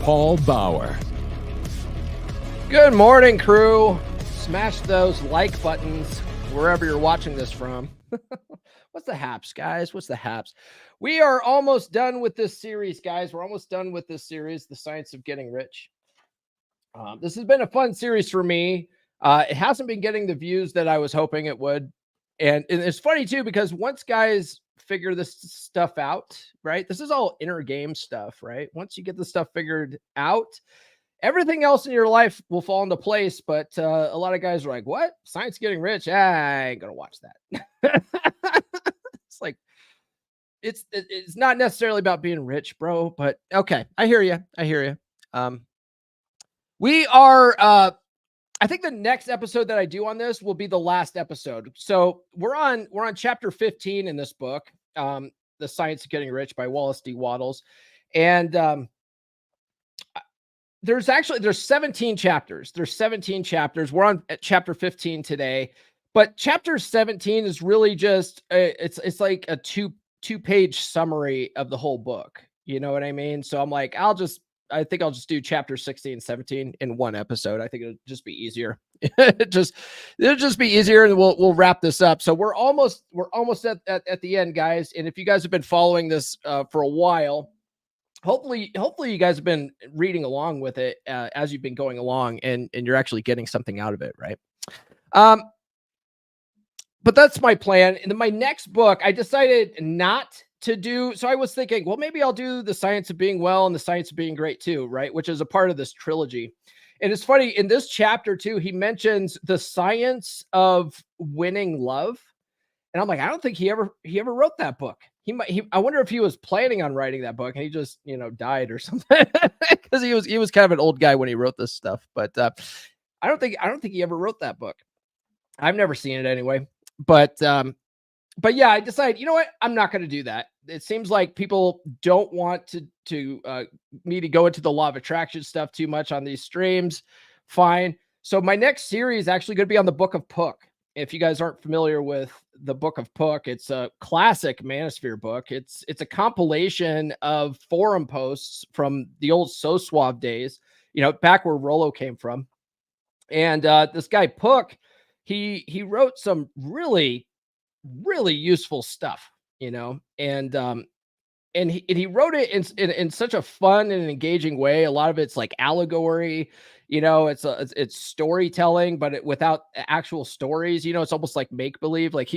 Paul Bauer. Good morning, crew. Smash those like buttons wherever you're watching this from. What's the haps, guys? What's the haps? We are almost done with this series, guys. We're almost done with this series, The Science of Getting Rich. This has been a fun series for me. It hasn't been getting the views that I was hoping it would. And it's funny, too, because once guys figure this stuff out, right? This is all inner game stuff, right? Once you get the stuff figured out, everything else in your life will fall into place. But a lot of guys are like, what? Science Getting Rich? I ain't going to watch that. It's like, it's not necessarily about being rich, bro. But okay, I hear you. I hear you. We are, I think the next episode that I do on this will be the last episode. So we're on chapter 15 in this book, The Science of Getting Rich by Wallace D. Wattles. And there's 17 chapters. There's 17 chapters. We're on chapter 15 today, but chapter 17 is really just it's like a two-page summary of the whole book. You know what I mean? So I'm like, I think I'll just do chapter 16 and 17 in one episode. I think it'll just be easier. It'll just be easier, and we'll wrap this up. So we're almost at the end, guys. And if you guys have been following this for a while, hopefully you guys have been reading along with it as you've been going along, and you're actually getting something out of it, right? But that's my plan. And then my next book, I decided not to do. So I was thinking, well, maybe I'll do The Science of Being Well and The Science of Being Great too, right? Which is a part of this trilogy. And it's funny, in this chapter too, he mentions the science of winning love. And I'm like, I don't think he ever wrote that book. I wonder if he was planning on writing that book and he just, died or something, because he was kind of an old guy when he wrote this stuff. But I don't think he ever wrote that book. I've never seen it anyway. But yeah, I decided, you know what? I'm not going to do that. It seems like people don't want me to go into the law of attraction stuff too much on these streams. Fine. So my next series is actually going to be on the Book of Puck. If you guys aren't familiar with the Book of Puck, it's a classic manosphere book. It's a compilation of forum posts from the old So Suave days, back where Rollo came from. And this guy Puck, he wrote some really, really useful stuff, and he wrote it in such a fun and engaging way. A lot of it's like allegory, it's storytelling, but without actual stories. It's almost like make believe. Like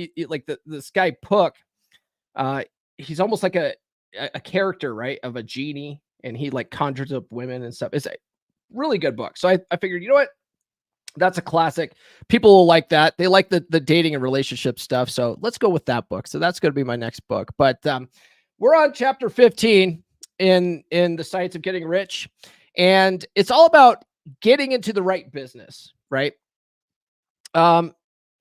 this guy Puck, he's almost like a character, right, of a genie, and he like conjures up women and stuff. It's a really good book. So I figured, you know what? That's a classic. People will like that. They like the dating and relationship stuff. So let's go with that book. So that's going to be my next book. But we're on chapter 15 in The Science of Getting Rich. And it's all about getting into the right business, right? Well,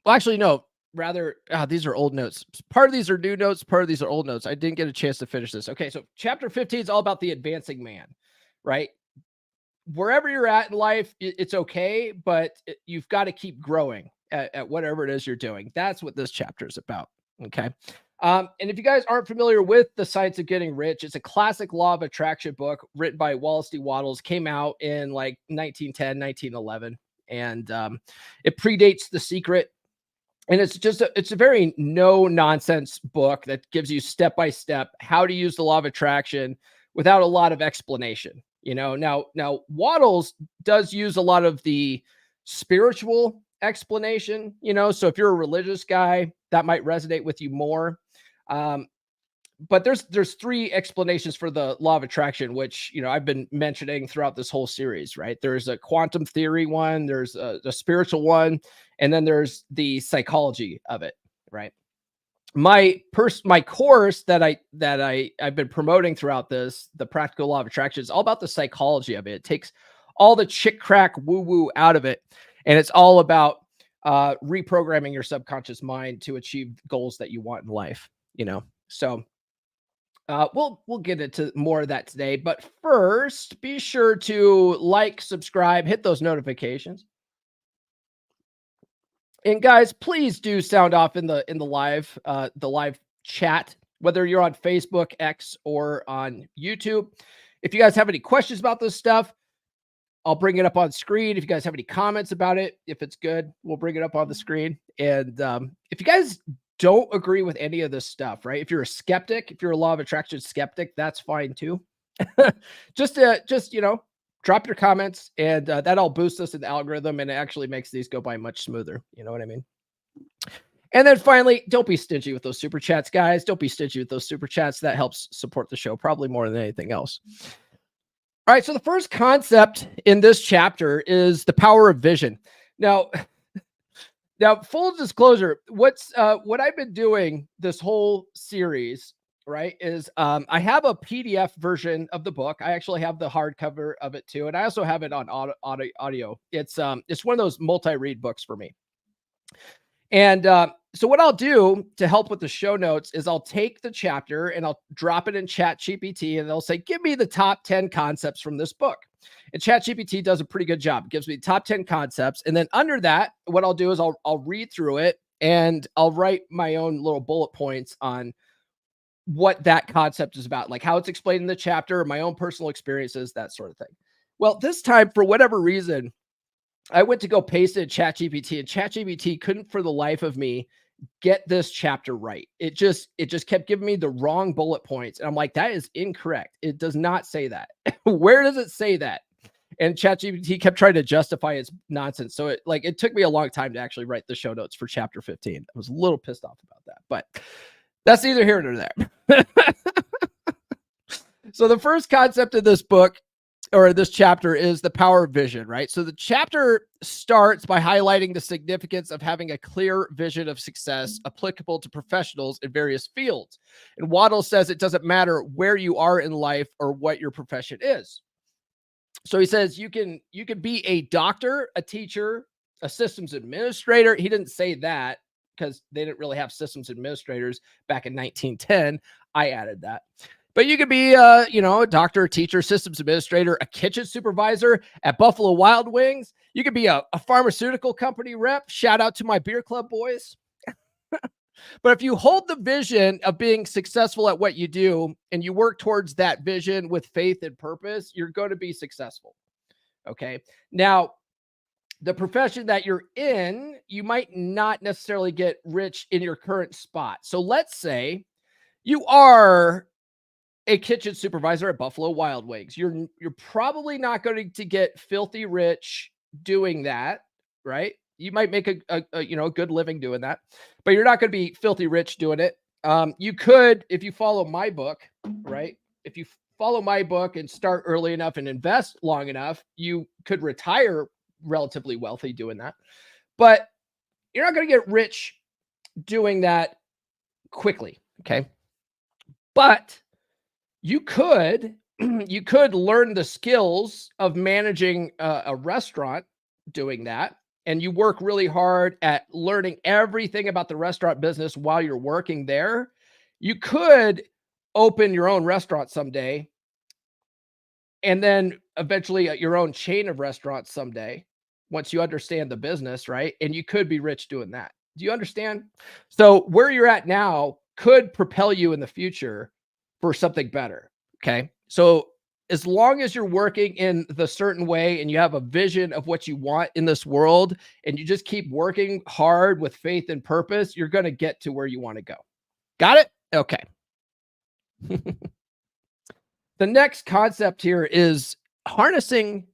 actually, no. Rather, these are old notes. Part of these are new notes. Part of these are old notes. I didn't get a chance to finish this. Okay, so chapter 15 is all about the advancing man, right? Wherever you're at in life, it's okay, but you've got to keep growing at whatever it is you're doing. That's what this chapter is about. Okay. And if you guys aren't familiar with The Science of Getting Rich, it's a classic law of attraction book written by Wallace D. Wattles, came out in like 1910, 1911. And it predates The Secret. And it's a very no nonsense book that gives you step-by-step how to use the law of attraction without a lot of explanation. Now Wattles does use a lot of the spiritual explanation, so if you're a religious guy, that might resonate with you more. But there's three explanations for the law of attraction, which, I've been mentioning throughout this whole series, right? There's a quantum theory one, there's a spiritual one, and then there's the psychology of it, right? My course that I've been promoting throughout this, the practical law of attraction, is all about the psychology of it. It takes all the chick crack woo woo out of it, and it's all about reprogramming your subconscious mind to achieve goals that you want in life. So we'll get into more of that today. But first, be sure to like, subscribe, hit those notifications. And guys, please do sound off in the live chat, whether you're on Facebook, X, or on YouTube. If you guys have any questions about this stuff, I'll bring it up on screen. If you guys have any comments about it, if it's good, we'll bring it up on the screen. And if you guys don't agree with any of this stuff, right? If you're a skeptic, if you're a law of attraction skeptic, that's fine too. just drop your comments, and that'll boost us in the algorithm, and it actually makes these go by much smoother. You know what I mean? And then finally, don't be stingy with those super chats, guys. Don't be stingy with those super chats. That helps support the show probably more than anything else. All right, so the first concept in this chapter is the power of vision. Now, full disclosure, what I've been doing this whole series, right, is I have a PDF version of the book. I actually have the hardcover of it too, and I also have it on audio. It's one of those multi-read books for me. And so what I'll do to help with the show notes is I'll take the chapter and I'll drop it in ChatGPT, and they'll say, give me the top 10 concepts from this book. And ChatGPT does a pretty good job. It gives me the top 10 concepts. And then under that, what I'll do is I'll read through it, and I'll write my own little bullet points on what that concept is about, like how it's explained in the chapter, my own personal experiences, that sort of thing. Well, this time, for whatever reason, I went to go paste it in ChatGPT, and ChatGPT couldn't for the life of me get this chapter right. It just kept giving me the wrong bullet points. And I'm like, that is incorrect. It does not say that. Where does it say that? And ChatGPT kept trying to justify its nonsense. So it took me a long time to actually write the show notes for chapter 15. I was a little pissed off about that, but that's neither here nor there. So the first concept of this book, or this chapter, is the power of vision, right? So the chapter starts by highlighting the significance of having a clear vision of success applicable to professionals in various fields. And Wattles says it doesn't matter where you are in life or what your profession is. So he says you can be a doctor, a teacher, a systems administrator. He didn't say that because they didn't really have systems administrators back in 1910. I added that. But you could be, a doctor, a teacher, systems administrator, a kitchen supervisor at Buffalo Wild Wings. You could be a pharmaceutical company rep. Shout out to my beer club boys. But if you hold the vision of being successful at what you do, and you work towards that vision with faith and purpose, you're going to be successful. Okay. Now, the profession that you're in, you might not necessarily get rich in your current spot. So let's say you are a kitchen supervisor at Buffalo Wild Wings. You're probably not going to get filthy rich doing that, right? You might make a good living doing that, but you're not going to be filthy rich doing it. You could, if you follow my book, right? If you follow my book and start early enough and invest long enough, you could retire relatively wealthy doing that. But you're not going to get rich doing that quickly, okay? But you could learn the skills of managing a restaurant doing that, and you work really hard at learning everything about the restaurant business while you're working there. You could open your own restaurant someday, and then eventually your own chain of restaurants someday, once you understand the business, right? And you could be rich doing that. Do you understand? So where you're at now could propel you in the future for something better. Okay. So as long as you're working in the certain way and you have a vision of what you want in this world, and you just keep working hard with faith and purpose, you're going to get to where you want to go. Got it? Okay. The next concept here is harnessing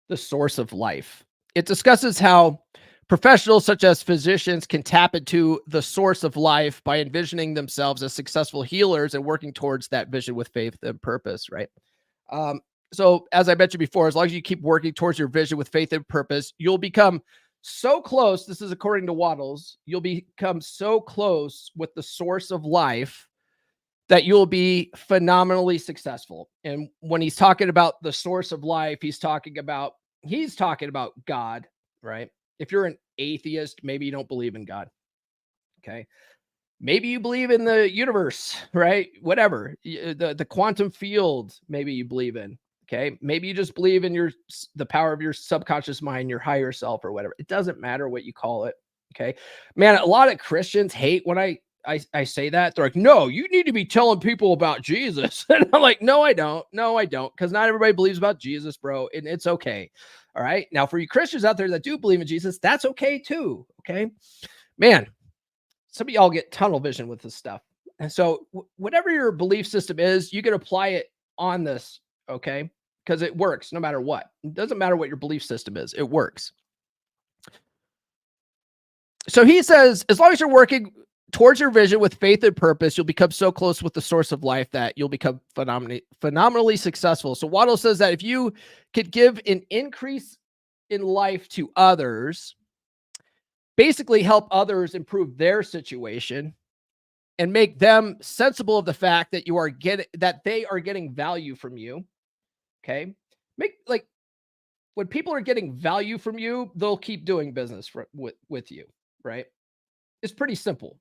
the source of life. It discusses how professionals such as physicians can tap into the source of life by envisioning themselves as successful healers and working towards that vision with faith and purpose, right? So as I mentioned before, as long as you keep working towards your vision with faith and purpose, you'll become so close. This is according to Wattles. You'll become so close with the source of life that you'll be phenomenally successful. And when he's talking about the source of life, he's talking about God, right? If you're an atheist, maybe you don't believe in God. Okay. Maybe you believe in the universe, right? Whatever. The quantum field, maybe you believe in. Okay. Maybe you just believe in the power of your subconscious mind, your higher self, or whatever. It doesn't matter what you call it. Okay. Man, a lot of Christians hate when I I say that, they're like, no, you need to be telling people about Jesus. And I'm like, no, I don't. No, I don't. Because not everybody believes about Jesus, bro. And it's okay. All right. Now, for you Christians out there that do believe in Jesus, that's okay too. Okay. Man, some of y'all get tunnel vision with this stuff. And so whatever your belief system is, you can apply it on this. Okay. Because it works no matter what. It doesn't matter what your belief system is. It works. So he says, as long as you're working towards your vision with faith and purpose, you'll become so close with the source of life that you'll become phenomenally successful. So Wattles says that if you could give an increase in life to others, basically help others improve their situation and make them sensible of the fact that they are getting value from you. Okay. When people are getting value from you, they'll keep doing business with you, right? It's pretty simple.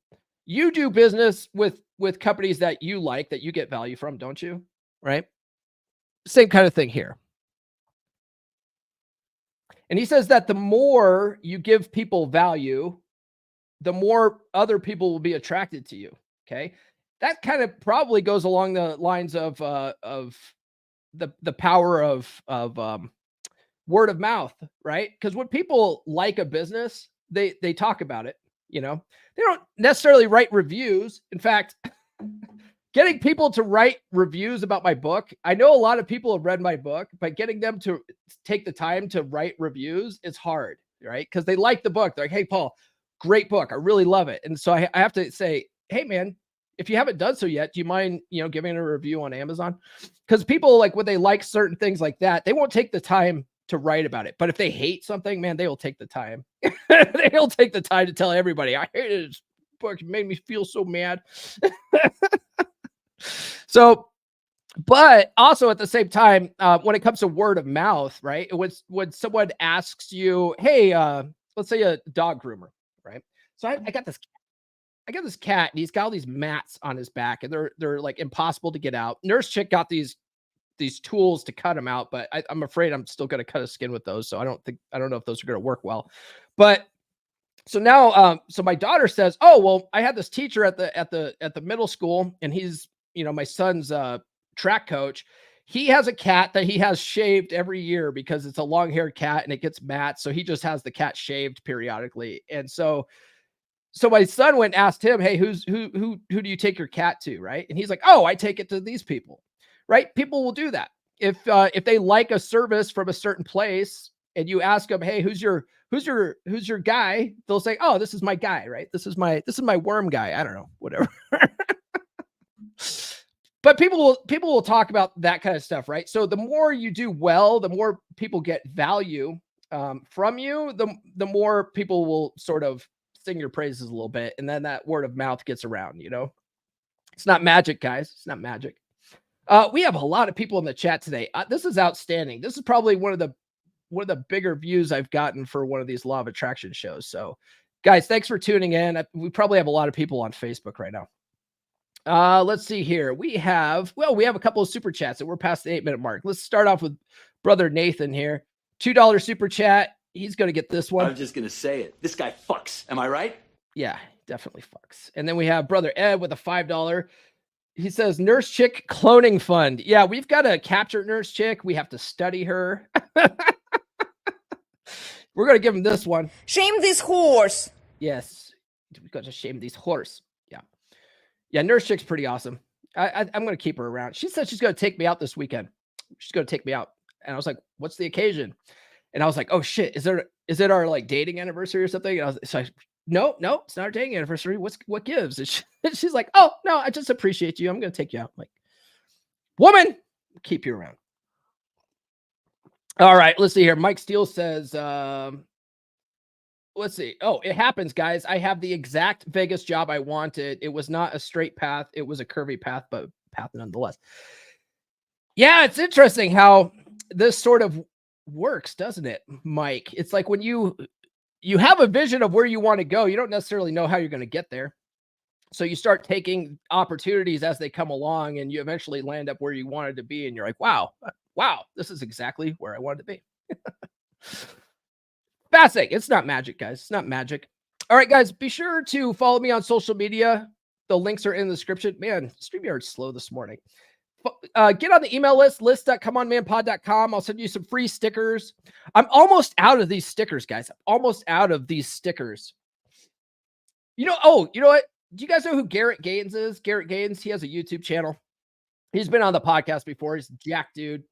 You do business with companies that you like, that you get value from, don't you? Right? Same kind of thing here. And he says that the more you give people value, the more other people will be attracted to you. Okay. That kind of probably goes along the lines of the power of word of mouth, right? Because when people like a business, they talk about it. You know, they don't necessarily write reviews. In fact, getting people to write reviews about my book, I know a lot of people have read my book, but getting them to take the time to write reviews is hard, right? Because they like the book. They're like, hey, Paul, great book. I really love it. And so I have to say, hey, man, if you haven't done so yet, do you mind, giving a review on Amazon? Because people, like, when they like certain things like that, they won't take the time to write about it. But if they hate something, man, they will take the time. They'll take the time to tell everybody, I hated this book. It made me feel so mad. So, but also at the same time, when it comes to word of mouth, right? When someone asks you, hey, let's say a dog groomer, right? So I got this cat, and he's got all these mats on his back, and they're like impossible to get out. Nurse Chick got these tools to cut him out, but I'm afraid I'm still going to cut his skin with those. So I don't know if those are going to work well. But so now, so my daughter says, oh, well, I had this teacher at the middle school, and he's, my son's track coach. He has a cat that he has shaved every year because it's a long-haired cat and it gets mats. So he just has the cat shaved periodically. And so my son went and asked him, hey, who do you take your cat to? Right. And he's like, oh, I take it to these people. Right. People will do that. If they like a service from a certain place and you ask them, hey, who's your guy? They'll say, oh, this is my guy. Right. This is my worm guy. I don't know, whatever. But people will talk about that kind of stuff. Right. So the more you do well, the more people get value from you, the more people will sort of sing your praises a little bit. And then that word of mouth gets around, It's not magic, guys. It's not magic. We have a lot of people in the chat today. This is outstanding. This is probably one of the bigger views I've gotten for one of these law of attraction shows. So guys, thanks for tuning in. We probably have a lot of people on Facebook right now. Let's see here. We have a couple of super chats that we're past the 8-minute mark. Let's start off with brother Nathan here. $2 super chat. He's going to get this one. I was just going to say it. This guy fucks. Am I right? Yeah, definitely fucks. And then we have brother Ed with a $5. He says, Nurse Chick cloning fund. Yeah, we've got to capture Nurse Chick. We have to study her. We're going to give him this one. Shame this horse. Yes, we've got to shame these horse. Yeah, Nurse Chick's pretty awesome. I'm going to keep her around. She said she's going to take me out this weekend. She's going to take me out. And I was like, what's the occasion? And I was like, oh shit, is it our like dating anniversary or something? And I was no, it's not our dating anniversary. What gives? And she's like, oh no, I just appreciate you. I'm going to take you out. I'm like, woman, keep you around. All right, let's see here. Mike Steele says, let's see. Oh, it happens, guys. I have the exact Vegas job I wanted. It was not a straight path. It was a curvy path, but path nonetheless. Yeah, it's interesting how this sort of works, doesn't it, Mike? It's like when you have a vision of where you want to go, you don't necessarily know how you're going to get there. So you start taking opportunities as they come along, and you eventually land up where you wanted to be. And you're like, wow, this is exactly where I wanted to be. Fascinating. It's not magic, guys. It's not magic. All right, guys, be sure to follow me on social media. The links are in the description. Man, StreamYard's slow this morning. Get on the email list, list.comeonmanpod.com. I'll send you some free stickers. I'm almost out of these stickers, guys. I'm almost out of these stickers. You know what? Do you guys know who Garrett Gaines is? Garrett Gaines, he has a YouTube channel. He's been on the podcast before. He's a jack dude.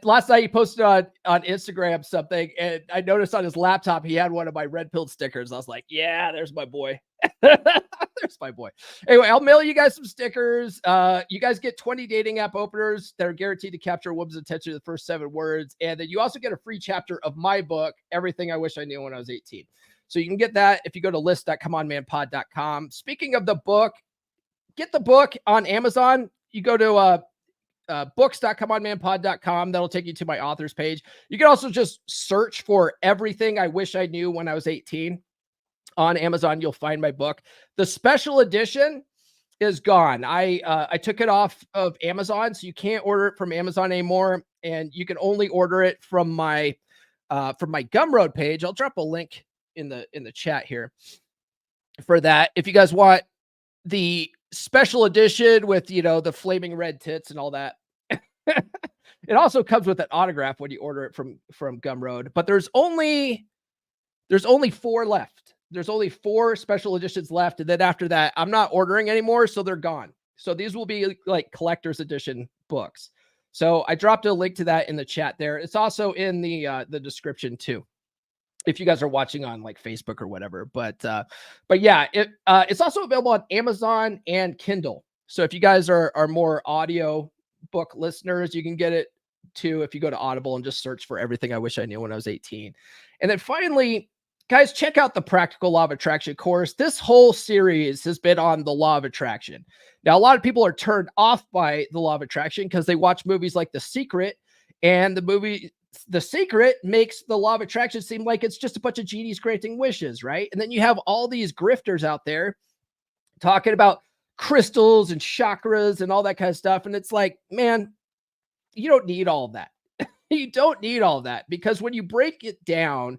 Last night he posted on Instagram something, and I noticed on his laptop he had one of my red pill stickers. I was like, yeah, there's my boy. There's my boy. Anyway, I'll mail you guys some stickers. You guys get 20 dating app openers that are guaranteed to capture a woman's attention in the first 7 words. And then you also get a free chapter of my book, Everything I Wish I Knew When I Was 18. So you can get that if you go to list.comeonmanpod.com. Speaking of the book, get the book on Amazon. You go to books.comeonmanpod.com. That'll take you to my author's page. You can also just search for Everything I Wish I Knew When I Was 18 on Amazon. You'll find my book. The special edition is gone. I took it off of Amazon, so you can't order it from Amazon anymore, and you can only order it from my Gumroad page. I'll drop a link in the chat here for that. If you guys want the special edition with, the flaming red tits and all that. It also comes with an autograph when you order it from Gumroad, but there's only 4 left. There's only 4 special editions left. And then after that, I'm not ordering anymore. So they're gone. So these will be like collector's edition books. So I dropped a link to that in the chat there. It's also in the description too, if you guys are watching on like Facebook or whatever. But yeah, it's also available on Amazon and Kindle. So if you guys are more audio book listeners, you can get it too if you go to Audible and just search for Everything I Wish I Knew When I Was 18. And then finally, guys, check out the Practical Law of Attraction course. This whole series has been on the law of attraction. Now, a lot of people are turned off by the law of attraction because they watch movies like The Secret, and the movie The Secret makes the law of attraction seem like it's just a bunch of genies granting wishes, right? And then you have all these grifters out there talking about crystals and chakras and all that kind of stuff. And it's like, man, you don't need all of that. You don't need all of that, because when you break it down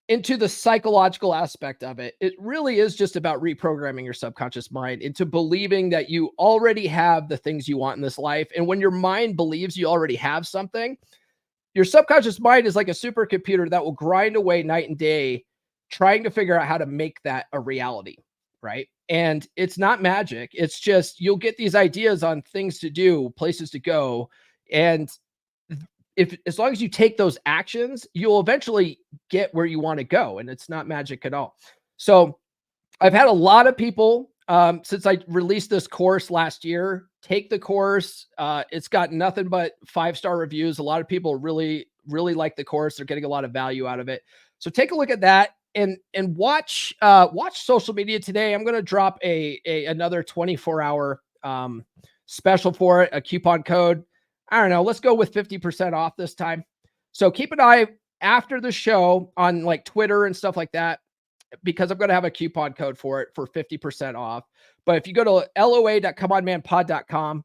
into the psychological aspect of it, it really is just about reprogramming your subconscious mind into believing that you already have the things you want in this life. And when your mind believes you already have something, your subconscious mind is like a supercomputer that will grind away night and day trying to figure out how to make that a reality, right? And it's not magic. It's just you'll get these ideas on things to do, places to go, and as long as you take those actions, you'll eventually get where you want to go. And it's not magic at all. So I've had a lot of people, since I released this course last year, take the course. It's got nothing but 5-star reviews. A lot of people really, really like the course. They're getting a lot of value out of it. So take a look at that and watch social media today. I'm going to drop another 24-hour special for it, a coupon code. I don't know. Let's go with 50% off this time. So keep an eye after the show on like Twitter and stuff like that, because I'm going to have a coupon code for it for 50% off. But if you go to loa.comeonmanpod.com,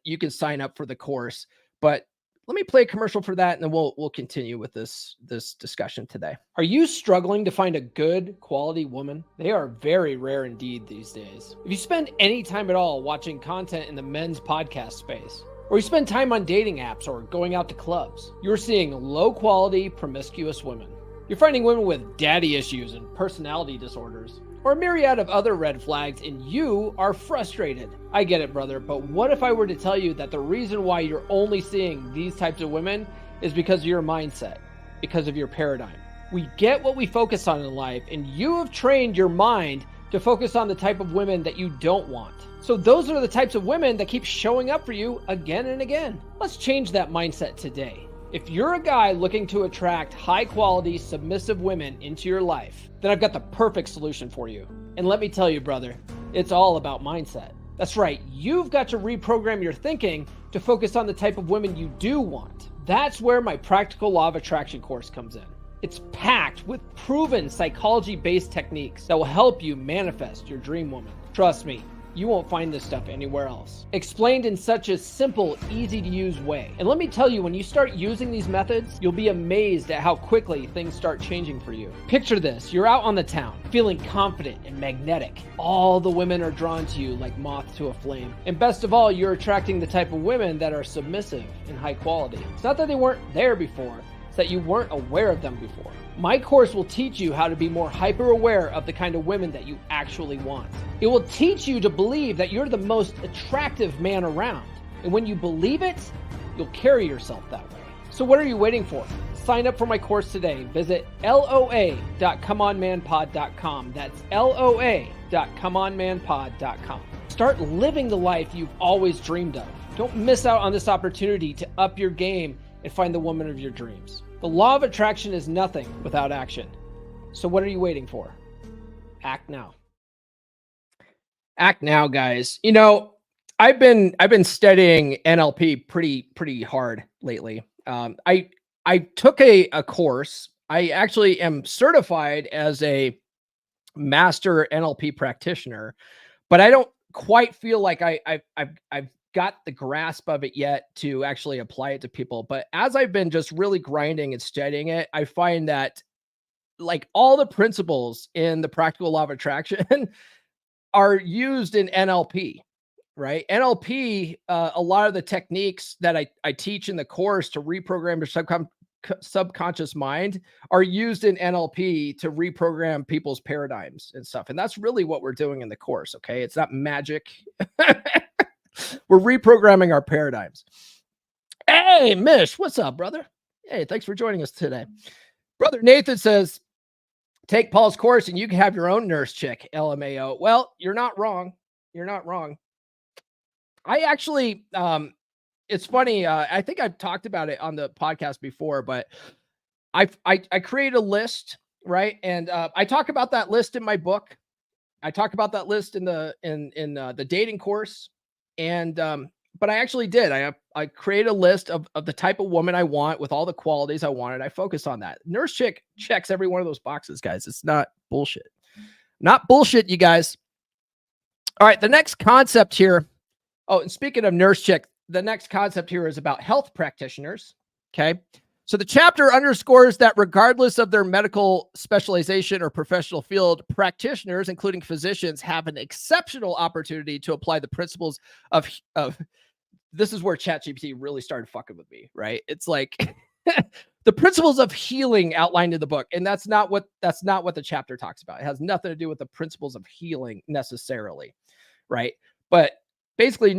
you can sign up for the course. But let me play a commercial for that, and then we'll continue with this discussion today. Are you struggling to find a good quality woman? They are very rare indeed these days. If you spend any time at all watching content in the men's podcast space, or you spend time on dating apps or going out to clubs, you're seeing low-quality, promiscuous women. You're finding women with daddy issues and personality disorders, or a myriad of other red flags, and you are frustrated. I get it, brother, but what if I were to tell you that the reason why you're only seeing these types of women is because of your mindset, because of your paradigm? We get what we focus on in life, and you have trained your mind to focus on the type of women that you don't want. So those are the types of women that keep showing up for you again and again. Let's change that mindset today. If you're a guy looking to attract high-quality, submissive women into your life, then I've got the perfect solution for you. And let me tell you, brother, it's all about mindset. That's right, you've got to reprogram your thinking to focus on the type of women you do want. That's where my Practical Law of Attraction course comes in. It's packed with proven psychology-based techniques that will help you manifest your dream woman. Trust me, You won't find this stuff anywhere else. Explained in such a simple, easy to use way. And let me tell you, when you start using these methods, you'll be amazed at how quickly things start changing for you. Picture this, you're out on the town, feeling confident and magnetic. All the women are drawn to you like moths to a flame. And best of all, you're attracting the type of women that are submissive and high quality. It's not that they weren't there before, it's that you weren't aware of them before. My course will teach you how to be more hyper aware of the kind of women that you actually want. It will teach you to believe that you're the most attractive man around. And when you believe it, you'll carry yourself that way. So what are you waiting for? Sign up for my course today. Visit loa.comeonmanpod.com. That's loa.comeonmanpod.com. Start living the life you've always dreamed of. Don't miss out on this opportunity to up your game and find the woman of your dreams. The law of attraction is nothing without action. So what are you waiting for? Act now. Act now, guys. You know, I've been studying NLP pretty hard lately. I took a course. I actually am certified as a master NLP practitioner, but I don't quite feel like I've got the grasp of it yet to actually apply it to people. But as I've been just really grinding and studying it, I find that like all the principles in the practical law of attraction are used in NLP, right? NLP, a lot of the techniques that I teach in the course to reprogram your subconscious mind are used in NLP to reprogram people's paradigms and stuff. And that's really what we're doing in the course. Okay. It's not magic. We're reprogramming our paradigms. Hey, Mish, what's up, brother? Hey, thanks for joining us today. Brother Nathan says, take Paul's course and you can have your own nurse chick, LMAO. Well, you're not wrong. You're not wrong. I actually, it's funny. I think I've talked about it on the podcast before, but I create a list, right? And I talk about that list in my book. I talk about that list in the dating course. And, but I actually did. I create a list of the type of woman I want with all the qualities I wanted. I focus on that. Nurse chick checks every one of those boxes, guys. It's not bullshit. Not bullshit, you guys. All right. The next concept here. Oh, and speaking of nurse chick, the next concept here is about health practitioners. Okay. So the chapter underscores that regardless of their medical specialization or professional field, practitioners, including physicians, have an exceptional opportunity to apply the principles of this is where ChatGPT really started fucking with me, right? It's like the principles of healing outlined in the book. And that's not what the chapter talks about. It has nothing to do with the principles of healing necessarily, right? But basically,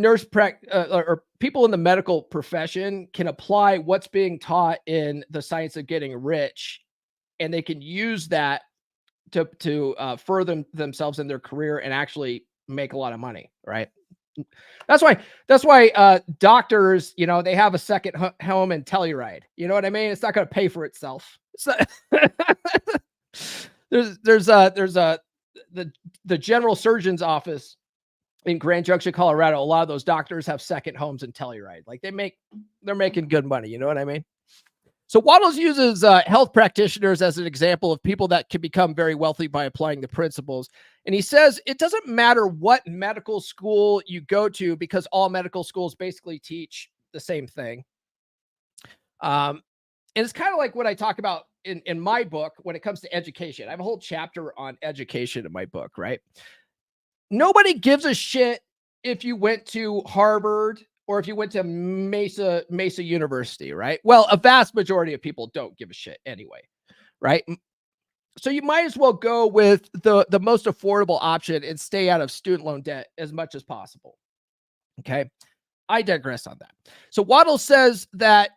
or people in the medical profession can apply what's being taught in the science of getting rich, and they can use that to further themselves in their career and actually make a lot of money, right? That's why doctors, you know, they have a second home and Telluride. You know what I mean? It's not going to pay for itself. It's not there's the general surgeon's office in Grand Junction, Colorado. A lot of those doctors have second homes in Telluride. Like they're making good money. You know what I mean? So Wattles uses health practitioners as an example of people that can become very wealthy by applying the principles. And he says, it doesn't matter what medical school you go to because all medical schools basically teach the same thing. And it's kind of like what I talk about in my book when it comes to education. I have a whole chapter on education in my book, right? Nobody gives a shit if you went to Harvard or if you went to Mesa University, right? Well, a vast majority of people don't give a shit anyway, right? So you might as well go with the most affordable option and stay out of student loan debt as much as possible. Okay. I digress on that. So Wattles says that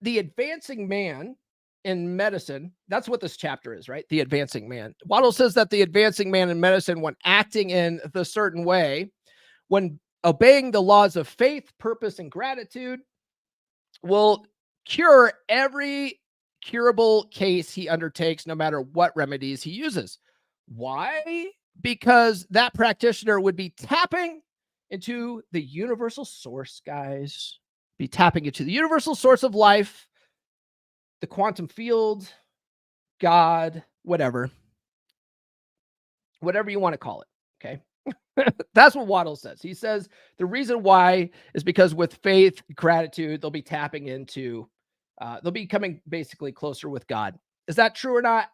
the advancing man in medicine, that's what this chapter is, right? The advancing man. Wattles says that the advancing man in medicine, when acting in the certain way, when obeying the laws of faith, purpose, and gratitude, will cure every curable case he undertakes, no matter what remedies he uses. Why? Because that practitioner would be tapping into the universal source, guys. Be tapping into the universal source of life, the quantum field, God, whatever you want to call it. Okay. That's what Wattles says. He says the reason why is because with faith, gratitude, they'll be tapping into, they'll be coming basically closer with God. Is that true or not?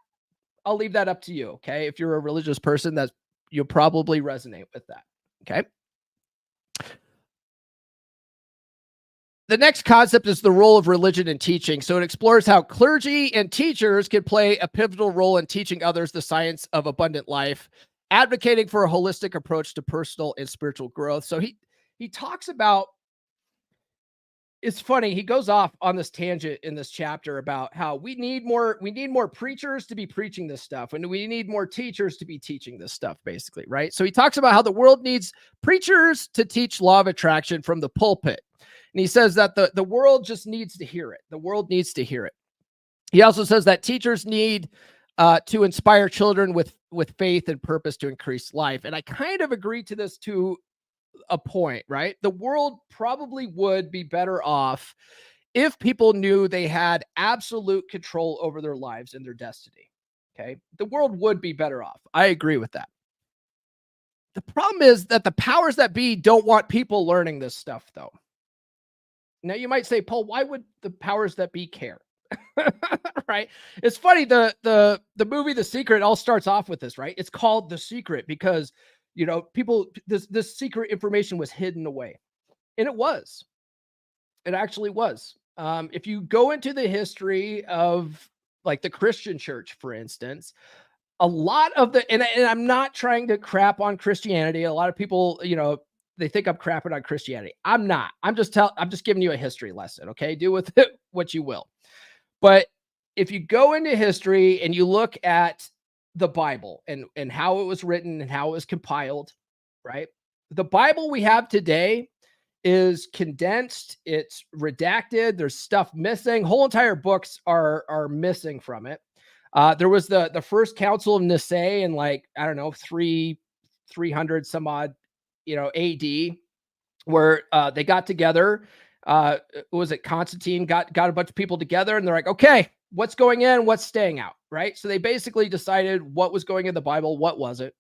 I'll leave that up to you. Okay. If you're a religious person, that's, you'll probably resonate with that. Okay. The next concept is the role of religion in teaching. So it explores how clergy and teachers can play a pivotal role in teaching others the science of abundant life, advocating for a holistic approach to personal and spiritual growth. So he talks about, it's funny, he goes off on this tangent in this chapter about how we need more preachers to be preaching this stuff, and we need more teachers to be teaching this stuff, basically, right? So he talks about how the world needs preachers to teach law of attraction from the pulpit. And he says that the world just needs to hear it. The world needs to hear it. He also says that teachers need to inspire children with faith and purpose to increase life. And I kind of agree to this to a point, right? The world probably would be better off if people knew they had absolute control over their lives and their destiny. Okay. The world would be better off. I agree with that. The problem is that the powers that be don't want people learning this stuff, though. Now you might say, Paul, why would the powers that be care? Right? It's funny. The movie The Secret all starts off with this, right? It's called The Secret because, you know, people, this secret information was hidden away. And it was. It actually was. If you go into the history of like the Christian church, for instance, a lot of the, and I'm not trying to crap on Christianity. A lot of people, you know, they think I'm crapping on Christianity. I'm not. I'm just giving you a history lesson. Okay. Do with it what you will. But if you go into history and you look at the Bible and how it was written and how it was compiled, right? The Bible we have today is condensed, it's redacted, there's stuff missing. Whole entire books are missing from it. There was the first Council of Nicaea in, like, I don't know, 300 some odd, you know, AD, where they got together. Was it Constantine got a bunch of people together and they're like, okay, what's going in, what's staying out, right? So they basically decided what was going in the Bible, what wasn't.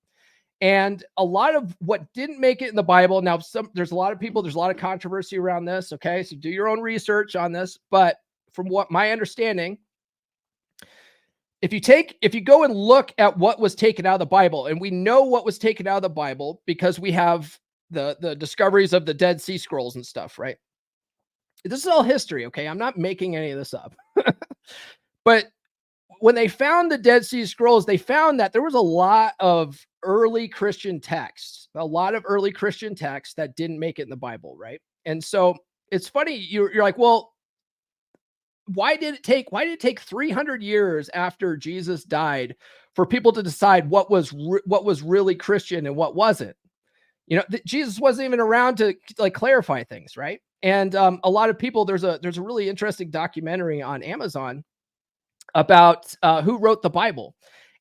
And a lot of what didn't make it in the Bible. Now, there's a lot of controversy around this. Okay. So do your own research on this. But from what my understanding, if you go and look at what was taken out of the Bible, and we know what was taken out of the Bible because we have the discoveries of the Dead Sea Scrolls and stuff, right? This is all history. Okay. I'm not making any of this up. But when they found the Dead Sea Scrolls, they found that there was a lot of early Christian texts, that didn't make it in the Bible, right? And so it's funny, you're like, well, why did it take 300 years after Jesus died for people to decide what was really Christian and what wasn't? You know, Jesus wasn't even around to like clarify things, right? And a lot of people, there's a really interesting documentary on Amazon about who wrote the Bible.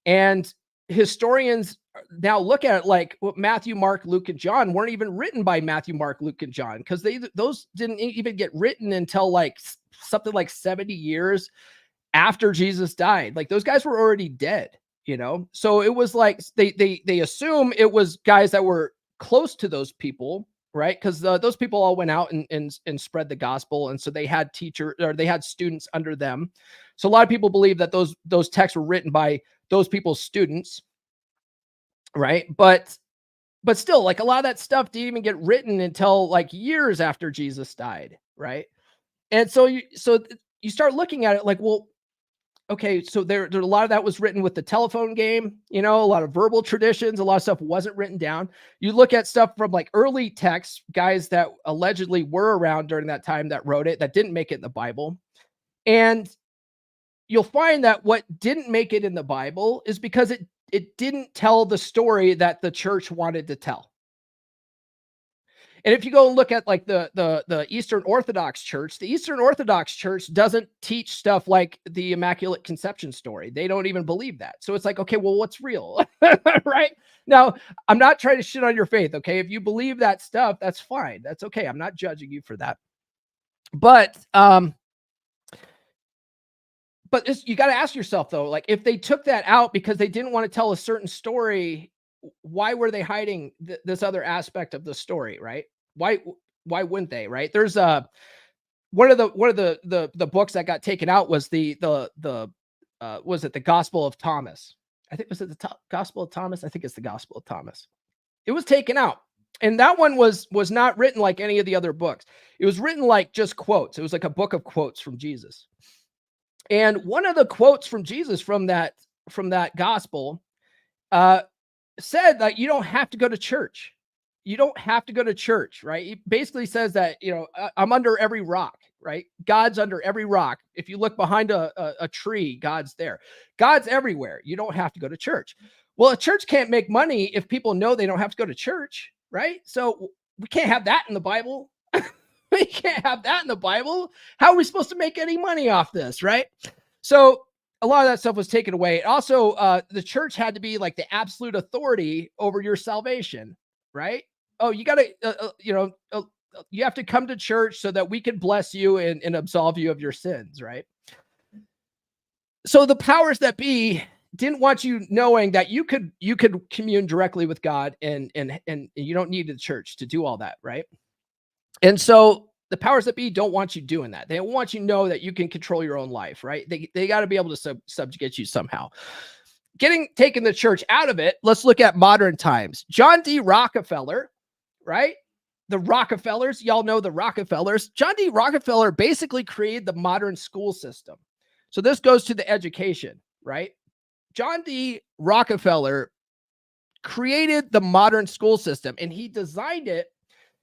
And historians now look at it like, well, Matthew, Mark, Luke, and John weren't even written by Matthew, Mark, Luke, and John, because those didn't even get written until like something like 70 years after Jesus died. Like those guys were already dead, you know? So it was like they assume it was guys that were close to those people, right? Because those people all went out and spread the gospel, and so they had they had students under them. So a lot of people believe that those texts were written by those people's students, right? But still, like a lot of that stuff didn't even get written until like years after Jesus died, right? And so you start looking at it like, well, okay, so there a lot of that was written with the telephone game, you know, a lot of verbal traditions, a lot of stuff wasn't written down. You look at stuff from like early texts, guys that allegedly were around during that time that wrote it, that didn't make it in the Bible. And you'll find that what didn't make it in the Bible is because it didn't tell the story that the church wanted to tell. And if you go and look at like the Eastern Orthodox Church, the Eastern Orthodox Church doesn't teach stuff like the Immaculate Conception story. They don't even believe that. So it's like, okay, well, what's real? Right? Now, I'm not trying to shit on your faith, okay? If you believe that stuff, that's fine. That's okay. I'm not judging you for that. But you got to ask yourself though, like if they took that out because they didn't want to tell a certain story, why were they hiding this other aspect of the story, right? Why wouldn't they, right? There's one of the books that got taken out was was it the Gospel of Thomas? I think was it the Gospel of Thomas? I think it's the Gospel of Thomas. It was taken out. And that one was not written like any of the other books. It was written like just quotes. It was like a book of quotes from Jesus. And one of the quotes from Jesus from that gospel said that you don't have to go to church. You don't have to go to church, right? He basically says that, I'm under every rock, right? God's under every rock. If you look behind a tree, God's there. God's everywhere. You don't have to go to church. Well, a church can't make money if people know they don't have to go to church, right? So we can't have that in the Bible. We can't have that in the Bible. How are we supposed to make any money off this, right? So a lot of that stuff was taken away. Also, the church had to be like the absolute authority over your salvation, right? Oh, you got to, you have to come to church so that we can bless you and absolve you of your sins, right? So the powers that be didn't want you knowing that you could commune directly with God and you don't need the church to do all that, right? And so the powers that be don't want you doing that. They don't want you to know that you can control your own life, right? They got to be able to subjugate you somehow. Taking the church out of it, let's look at modern times. John D. Rockefeller, right? The Rockefellers, y'all know the Rockefellers. John D. Rockefeller basically created the modern school system. So this goes to the education, right? John D. Rockefeller created the modern school system, and he designed it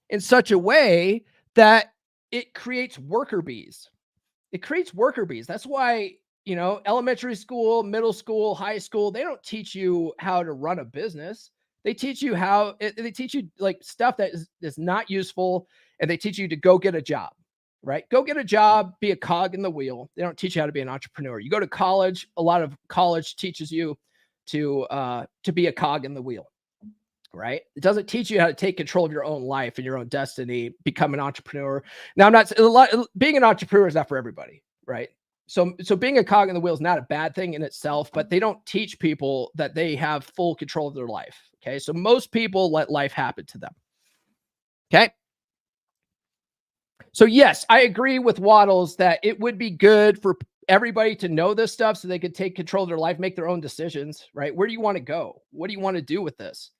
in such a way that it creates worker bees. It creates worker bees. That's why, elementary school, middle school, high school, they don't teach you how to run a business. They teach you they teach you like stuff that is not useful, and they teach you to go get a job, right? Go get a job, be a cog in the wheel. They don't teach you how to be an entrepreneur. You go to college, a lot of college teaches you to be a cog in the wheel, right? It doesn't teach you how to take control of your own life and your own destiny, become an entrepreneur. Now, being an entrepreneur is not for everybody, right? So being a cog in the wheel is not a bad thing in itself, but they don't teach people that they have full control of their life. Okay. So most people let life happen to them. Okay. So yes, I agree with Wattles that it would be good for everybody to know this stuff so they could take control of their life, make their own decisions, right? Where do you want to go? What do you want to do with this?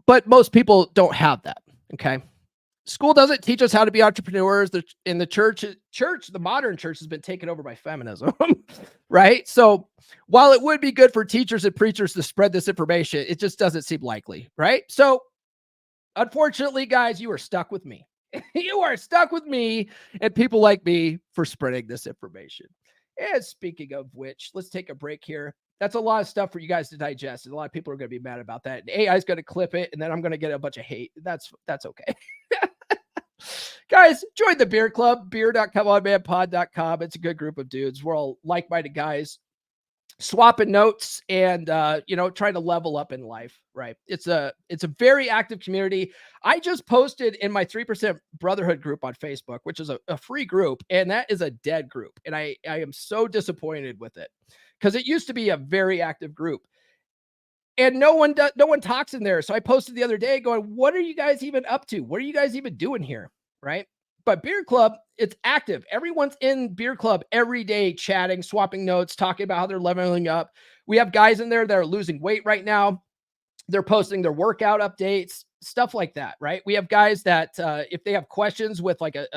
But most people don't have that. Okay. School doesn't teach us how to be entrepreneurs. In the church, the modern church has been taken over by feminism, right? So while it would be good for teachers and preachers to spread this information, it just doesn't seem likely, right? So unfortunately, guys, you are stuck with me. You are stuck with me and people like me for spreading this information. And speaking of which, let's take a break here. That's a lot of stuff for you guys to digest. And a lot of people are going to be mad about that. And AI is going to clip it, and then I'm going to get a bunch of hate. That's okay. Guys, join the beer club, beer.comeonmanpod.com. It's a good group of dudes. We're all like-minded guys, swapping notes and, trying to level up in life, right? It's a very active community. I just posted in my 3% Brotherhood group on Facebook, which is a free group, and that is a dead group. And I am so disappointed with it because it used to be a very active group. And no one talks in there. So I posted the other day going, what are you guys even up to? What are you guys even doing here? Right. But Beer Club, it's active. Everyone's in Beer Club every day, chatting, swapping notes, talking about how they're leveling up. We have guys in there that are losing weight right now. They're posting their workout updates, stuff like that. Right. We have guys that if they have questions with like a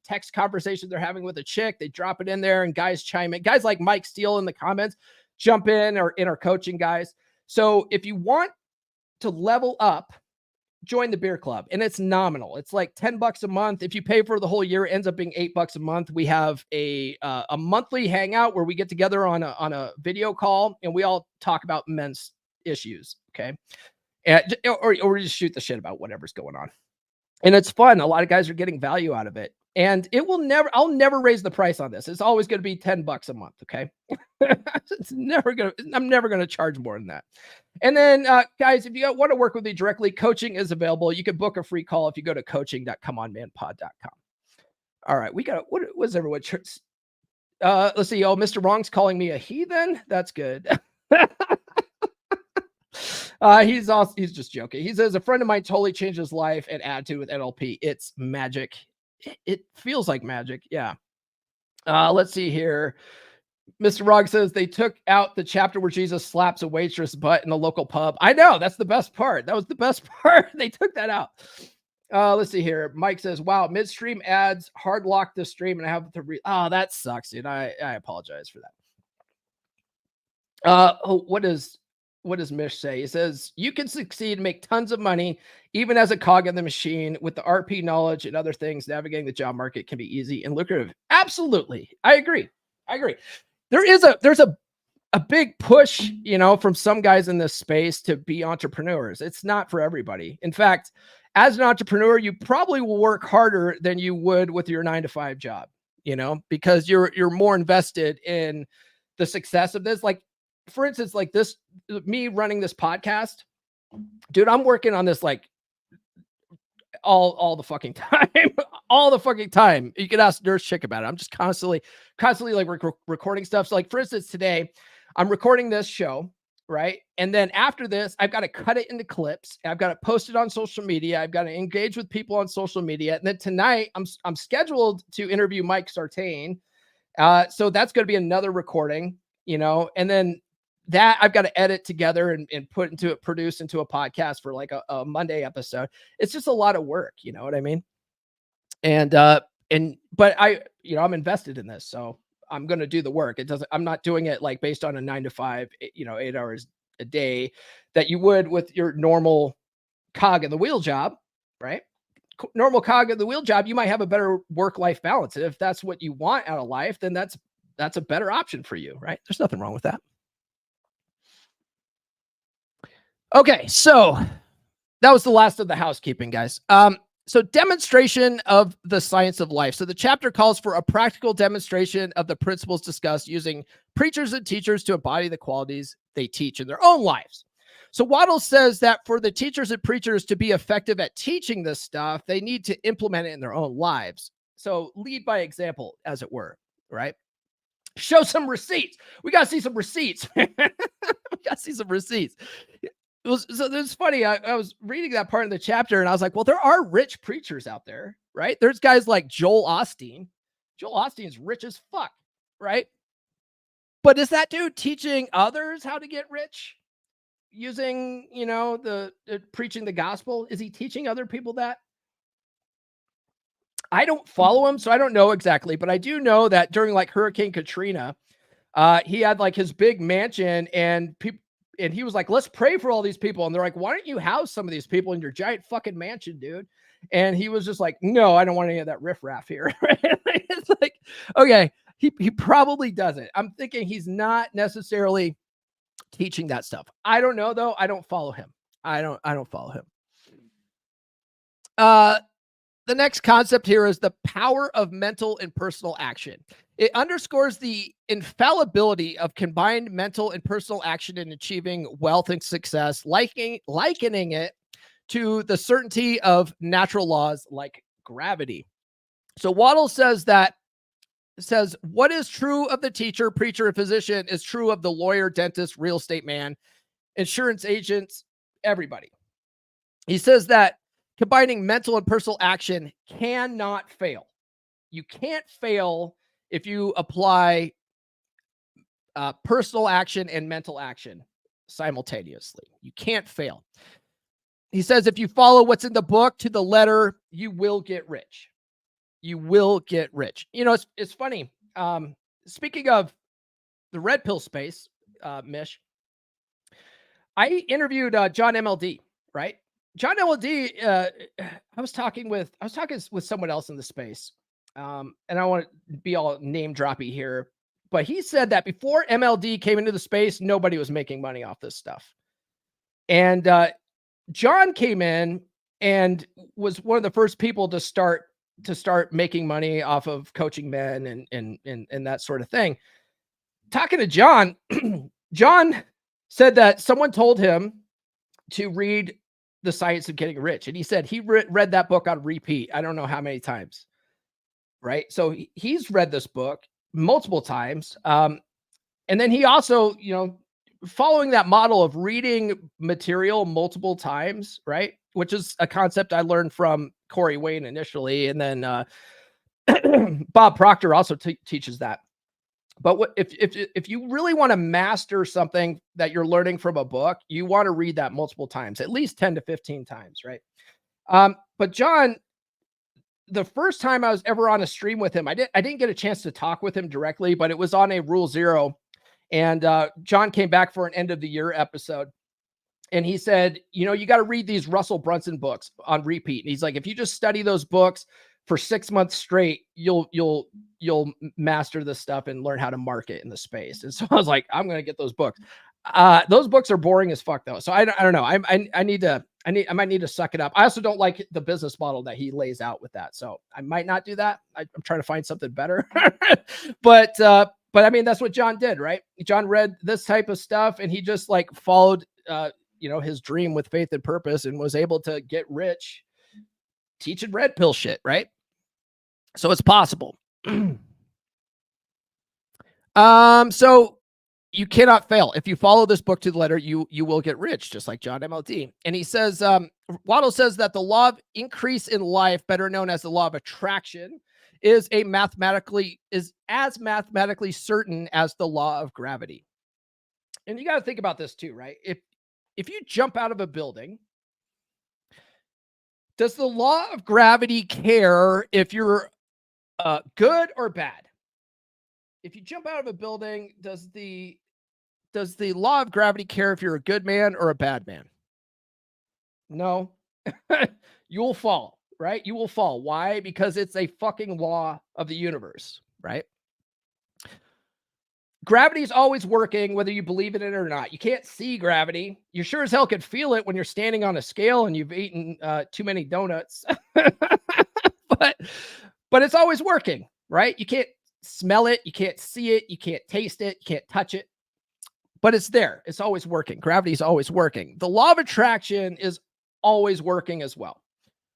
text conversation they're having with a chick, they drop it in there and guys chime in. Guys like Mike Steele in the comments jump in or in our coaching guys. So if you want to level up, join the Beer Club, and it's nominal. It's like $10 a month. If you pay for the whole year, it ends up being $8 a month. We have a monthly hangout where we get together on a video call and we all talk about men's issues. Okay. And, or we just shoot the shit about whatever's going on. And it's fun. A lot of guys are getting value out of it. And I'll never raise the price on this. It's always going to be $10 a month. Okay. I'm never going to charge more than that. And then guys, if you want to work with me directly, coaching is available. You can book a free call if you go to coaching.comeonmanpod.com. All right. We got, what was everyone? Let's see. Oh, Mr. Wrong's calling me a heathen. That's good. He's just joking. He says a friend of mine totally changed his life and attitude with NLP. It's magic. It feels like magic. Yeah. Let's see here. Mr. Rogg says they took out the chapter where Jesus slaps a waitress butt in the local pub. I know, that's the best part. That was the best part. They took that out. Let's see here. Mike says, wow, midstream ads hard locked the stream and I have to read. Oh, that sucks, dude. I apologize for that. What does Mish say? He says, you can succeed and make tons of money, even as a cog in the machine with the RP knowledge and other things. Navigating the job market can be easy and lucrative. Absolutely. I agree. There's a big push, from some guys in this space to be entrepreneurs. It's not for everybody. In fact, as an entrepreneur, you probably will work harder than you would with your 9-to-5 job, because you're more invested in the success of this. Like, for instance, like this, me running this podcast, dude, I'm working on this like all the fucking time, all the fucking time. You could ask Nurse Chick about it. I'm just constantly like recording stuff. So like, for instance, today I'm recording this show, right? And then after this, I've got to cut it into clips. I've got to post it on social media. I've got to engage with people on social media. And then tonight I'm scheduled to interview Mike Sartain. So that's going to be another recording, and then that I've got to edit together and produce into a podcast for like a Monday episode. It's just a lot of work. You know what I mean? But I'm invested in this. So I'm going to do the work. I'm not doing it like based on a 9-to-5, 8 hours a day that you would with your normal cog in the wheel job, right? Normal cog in the wheel job, you might have a better work-life balance. And if that's what you want out of life, then that's a better option for you, right? There's nothing wrong with that. Okay, so that was the last of the housekeeping, guys. So demonstration of the science of life. So the chapter calls for a practical demonstration of the principles discussed using preachers and teachers to embody the qualities they teach in their own lives. So Wattles says that for the teachers and preachers to be effective at teaching this stuff, they need to implement it in their own lives. So lead by example, as it were, right? Show some receipts. We got to see some receipts. We got to see some receipts. It's funny. I was reading that part of the chapter and I was like, well, there are rich preachers out there, right? There's guys like Joel Osteen. Joel Osteen's rich as fuck, right? But is that dude teaching others how to get rich using, the preaching the gospel? Is he teaching other people that? I don't follow him, so I don't know exactly, but I do know that during like Hurricane Katrina, he had like his big mansion and people. And he was like, let's pray for all these people. And they're like, why don't you house some of these people in your giant fucking mansion, dude? And he was just like, no, I don't want any of that riffraff here. It's like, okay, he probably doesn't. I'm thinking he's not necessarily teaching that stuff. I don't know, though. I don't follow him. I don't follow him. The next concept here is the power of mental and personal action. It underscores the infallibility of combined mental and personal action in achieving wealth and success, likening it to the certainty of natural laws like gravity. So Wattles says what is true of the teacher, preacher, and physician is true of the lawyer, dentist, real estate man, insurance agents, everybody. He says that combining mental and personal action cannot fail. You can't fail if you apply personal action and mental action simultaneously. You can't fail. He says if you follow what's in the book to the letter, you will get rich. You will get rich. It's funny. Speaking of the red pill space, Mish, I interviewed John MLD, right? John MLD, I was talking with someone else in the space. And I want to be all name droppy here, but he said that before MLD came into the space, nobody was making money off this stuff. And John came in and was one of the first people to start making money off of coaching men and that sort of thing. Talking to John, John said that someone told him to read The Science of Getting Rich. And he said he read that book on repeat. I don't know how many times. Right. So he's read this book multiple times. And then he also, following that model of reading material multiple times, right? Which is a concept I learned from Corey Wayne initially, and then Bob Proctor also teaches that. But if you really want to master something that you're learning from a book, you want to read that multiple times, at least 10 to 15 times, right? But John, the first time I was ever on a stream with him, I didn't get a chance to talk with him directly, but it was on a Rule Zero. And John came back for an end of the year episode. And he said, you got to read these Russell Brunson books on repeat. And he's like, if you just study those books for 6 months straight, you'll master this stuff and learn how to market in the space. And so I was like, I'm going to get those books. Those books are boring as fuck though. So I don't know. I might need to suck it up. I also don't like the business model that he lays out with that. So I might not do that. I'm trying to find something better, but I mean, that's what John did, right? John read this type of stuff and he just like followed, his dream with faith and purpose and was able to get rich teaching red pill shit, right? So it's possible. So you cannot fail. If you follow this book to the letter, you will get rich, just like John MLD. And he says, Wattles says that the law of increase in life, better known as the law of attraction, is as mathematically certain as the law of gravity. And you got to think about this too, right? If you jump out of a building, does the law of gravity care if you're good or bad? If you jump out of a building, does the law of gravity care if you're a good man or a bad man? No. You will fall, right? You will fall. Why? Because it's a fucking law of the universe, right? Gravity is always working, whether you believe in it or not. You can't see gravity. You sure as hell can feel it when you're standing on a scale and you've eaten too many donuts. but it's always working, right? You can't smell it. You can't see it. You can't taste it. You can't touch it. But it's there. It's always working. Gravity is always working. The law of attraction is always working as well,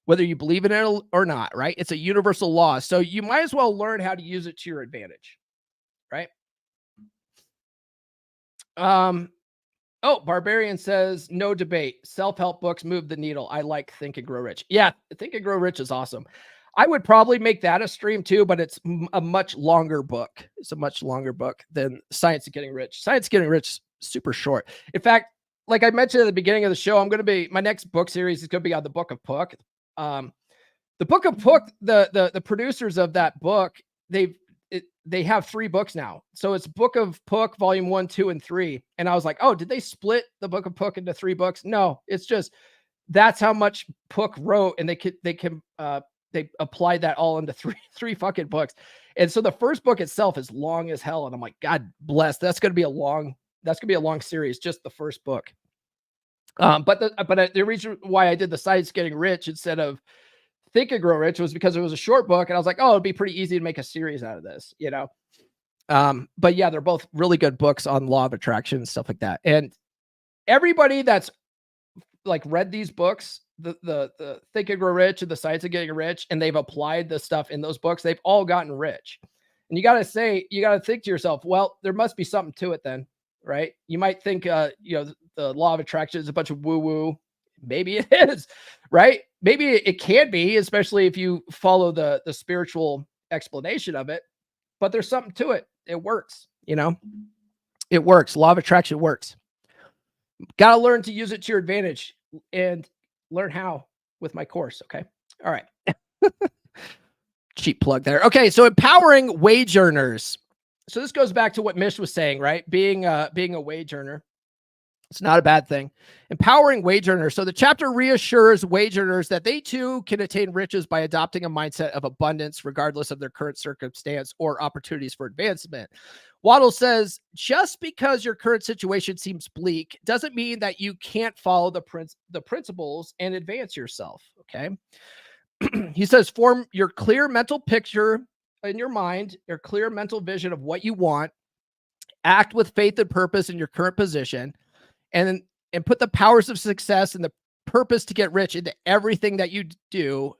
whether you believe in it or not, right? It's a universal law. So you might as well learn how to use it to your advantage, right? Barbarian says, no debate. Self-help books move the needle. I like Think and Grow Rich. Yeah, Think and Grow Rich is awesome. I would probably make that a stream too, but it's a much longer book. It's a much longer book than Science of Getting Rich. Science of Getting Rich, super short. In fact, like I mentioned at the beginning of the show, my next book series is going to be on the Book of Puck. The Book of Puck, the producers of that book, they have 3 books now. So it's Book of Puck, volume 1, 2, and 3. And I was like, oh, did they split the Book of Puck into 3 books? No, it's just, that's how much Puck wrote. And they applied that all into three fucking books. And so the first book itself is long as hell. And I'm like, God bless, that's going to be a long series, just the first book. But the reason why I did the Science Getting Rich instead of Think and Grow Rich was because it was a short book. And I was like, oh, it'd be pretty easy to make a series out of this, but yeah, they're both really good books on law of attraction and stuff like that. And everybody that's like read these books, the Think and Grow Rich and the Science of Getting Rich, and they've applied the stuff in those books, they've all gotten rich. And you got to think to yourself, well, there must be something to it then, right? You might think, the law of attraction is a bunch of woo-woo. Maybe it is, right? Maybe it can be, especially if you follow the spiritual explanation of it, but there's something to it. It works, it works. Law of attraction works. Got to learn to use it to your advantage and learn how with my course. Okay. All right. Cheap plug there. Okay. So empowering wage earners. So this goes back to what Mish was saying, right? Being a wage earner. It's not a bad thing. Empowering wage earners. So the chapter reassures wage earners that they too can attain riches by adopting a mindset of abundance, regardless of their current circumstance or opportunities for advancement. Wattles says, just because your current situation seems bleak doesn't mean that you can't follow the principles and advance yourself. Okay. He says, form your clear mental picture in your mind, your clear mental vision of what you want, act with faith and purpose in your current position, and put the powers of success and the purpose to get rich into everything that you do,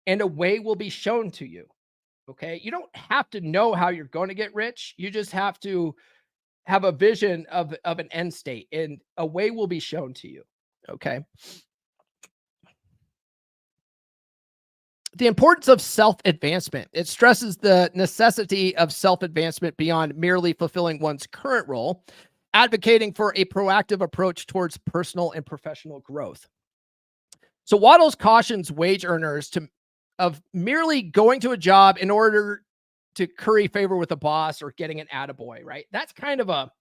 and a way will be shown to you. Okay. You don't have to know how you're going to get rich. You just have to have a vision of an end state, and a way will be shown to you. Okay. The importance of self-advancement. It stresses the necessity of self-advancement beyond merely fulfilling one's current role, advocating for a proactive approach towards personal and professional growth. So Wattles cautions wage earners of merely going to a job in order to curry favor with a boss or getting an attaboy, right? That's kind of a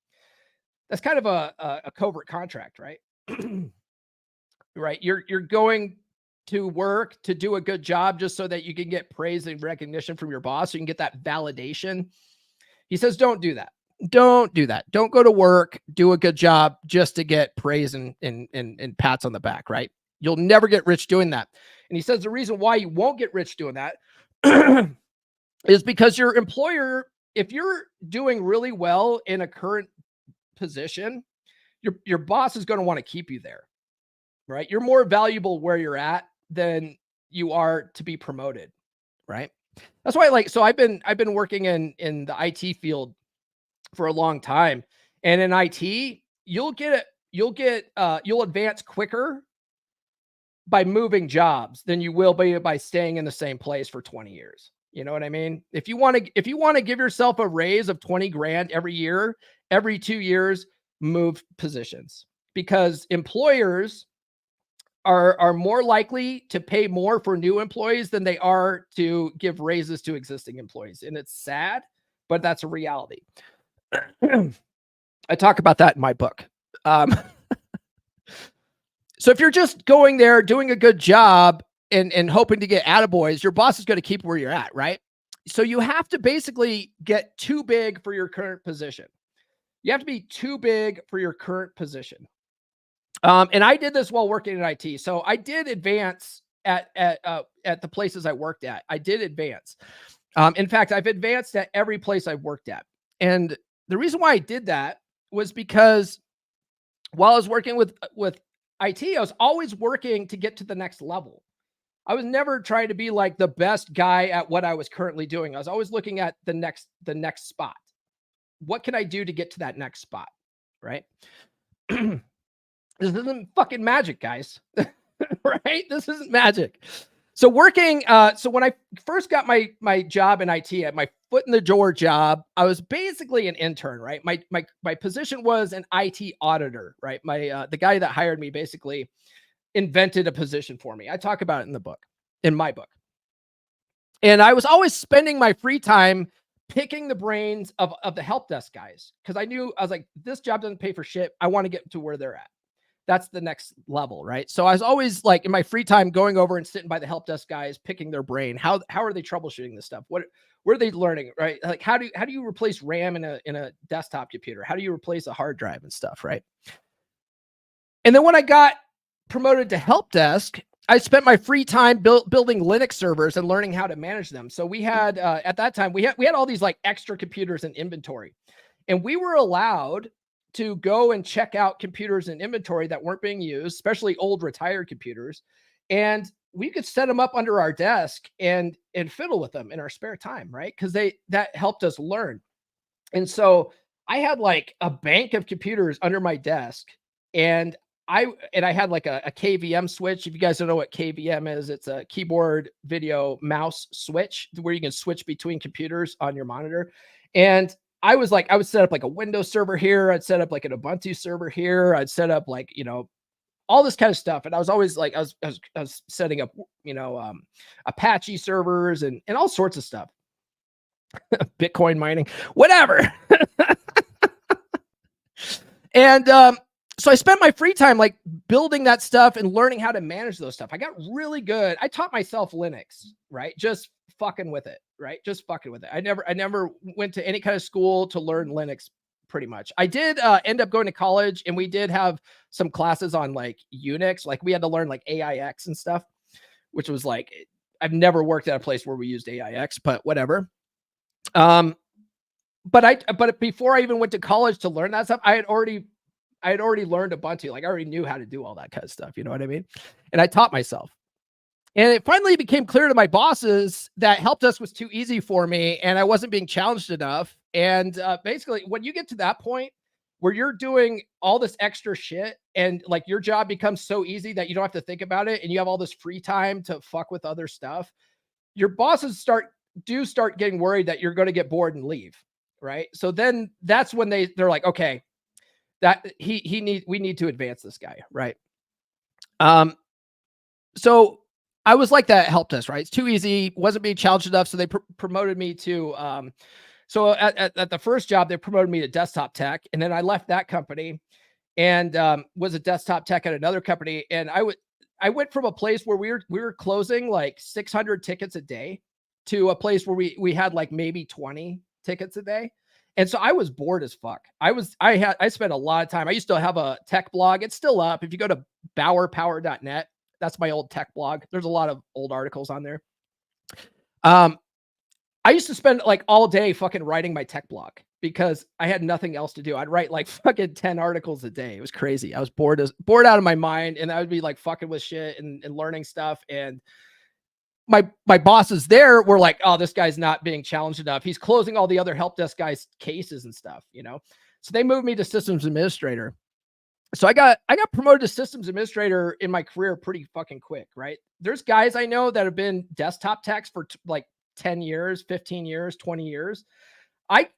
covert contract, right? Right. You're going to work to do a good job just so that you can get praise and recognition from your boss. So you can get that validation. He says, don't do that. Don't do that. Don't go to work, do a good job just to get praise and pats on the back, right? You'll never get rich doing that. And he says the reason why you won't get rich doing that is because your employer, if you're doing really well in a current position, your boss is going to want to keep you there, right? You're more valuable where you're at than you are to be promoted, right? That's why, so I've been working in the IT field for a long time, and in IT, you'll advance quicker by moving jobs than you will be by staying in the same place for 20 years. You know what I mean? If you want to give yourself a raise of 20 grand every year, every 2 years, move positions, because employers are more likely to pay more for new employees than they are to give raises to existing employees. And it's sad, but that's a reality. I talk about that in my book. So if you're just going there, doing a good job and hoping to get attaboys, your boss is going to keep where you're at, right? So you have to basically get too big for your current position. You have to be too big for your current position. And I did this while working in IT. So I did advance at the places I worked at. I did advance. In fact, I've advanced at every place I've worked at. And the reason why I did that was because while I was working with IT, I was always working to get to the next level. I was never trying to be like the best guy at what I was currently doing. I was always looking at the next spot. What can I do to get to that next spot? Right? This isn't fucking magic, guys. Right? This isn't magic. So working, so when I first got my job in IT, at my foot in the door job, I was basically an intern, right? My position was an IT auditor, right? The guy that hired me basically invented a position for me. I talk about it in my book. And I was always spending my free time picking the brains of the help desk guys, because I was like, this job doesn't pay for shit. I want to get to where they're at. That's the next level, right? So I was always like in my free time going over and sitting by the help desk guys, picking their brain. How are they troubleshooting this stuff? What are they learning, right? Like how do you replace RAM in a desktop computer? How do you replace a hard drive and stuff, right? And then when I got promoted to help desk, I spent my free time building Linux servers and learning how to manage them. So we had at that time we had all these like extra computers in inventory, and we were allowed to go and check out computers in inventory that weren't being used, especially old retired computers. And we could set them up under our desk and fiddle with them in our spare time, right? Because that helped us learn. And so I had like a bank of computers under my desk, and I had like a KVM switch. If you guys don't know what KVM is, it's a keyboard video mouse switch where you can switch between computers on your monitor. And I would set up like a Windows server here. I'd set up like an Ubuntu server here. I'd set up like, all this kind of stuff. And I was always like, I was setting up, Apache servers and all sorts of stuff. Bitcoin mining, whatever. And, so I spent my free time like building that stuff and learning how to manage those stuff. I got really good. I taught myself Linux, right? Just fucking with it, right? Just fucking with it. I never went to any kind of school to learn Linux pretty much. I did end up going to college, and we did have some classes on like Unix. Like we had to learn like AIX and stuff, which was like, I've never worked at a place where we used AIX, but whatever. But before I even went to college to learn that stuff, I had already learned Ubuntu. Like I already knew how to do all that kind of stuff. You know what I mean? And I taught myself. And it finally became clear to my bosses that help desk was too easy for me and I wasn't being challenged enough. And basically, when you get to that point where you're doing all this extra shit and like your job becomes so easy that you don't have to think about it and you have all this free time to fuck with other stuff, your bosses start getting worried that you're going to get bored and leave. Right. So then that's when they're like, okay, that we need to advance this guy. Right. So I was like that help desk, right? It's too easy, wasn't being challenged enough. So they promoted me to, so at the first job, they promoted me to desktop tech. And then I left that company and was a desktop tech at another company. And I went from a place where we were closing like 600 tickets a day to a place where we had like maybe 20 tickets a day. And so I was bored as fuck. I spent a lot of time. I used to have a tech blog. It's still up. If you go to bowerpower.net, that's my old tech blog. There's a lot of old articles on there. I used to spend like all day fucking writing my tech blog because I had nothing else to do. I'd write like fucking 10 articles a day. It was crazy. I was bored out of my mind, and I would be like fucking with shit and learning stuff. And my bosses there were like, oh, this guy's not being challenged enough. He's closing all the other help desk guys' cases and stuff, you know? So they moved me to systems administrator. So I got promoted to systems administrator in my career pretty fucking quick, right? There's guys I know that have been desktop techs for like 10 years, 15 years, 20 years. I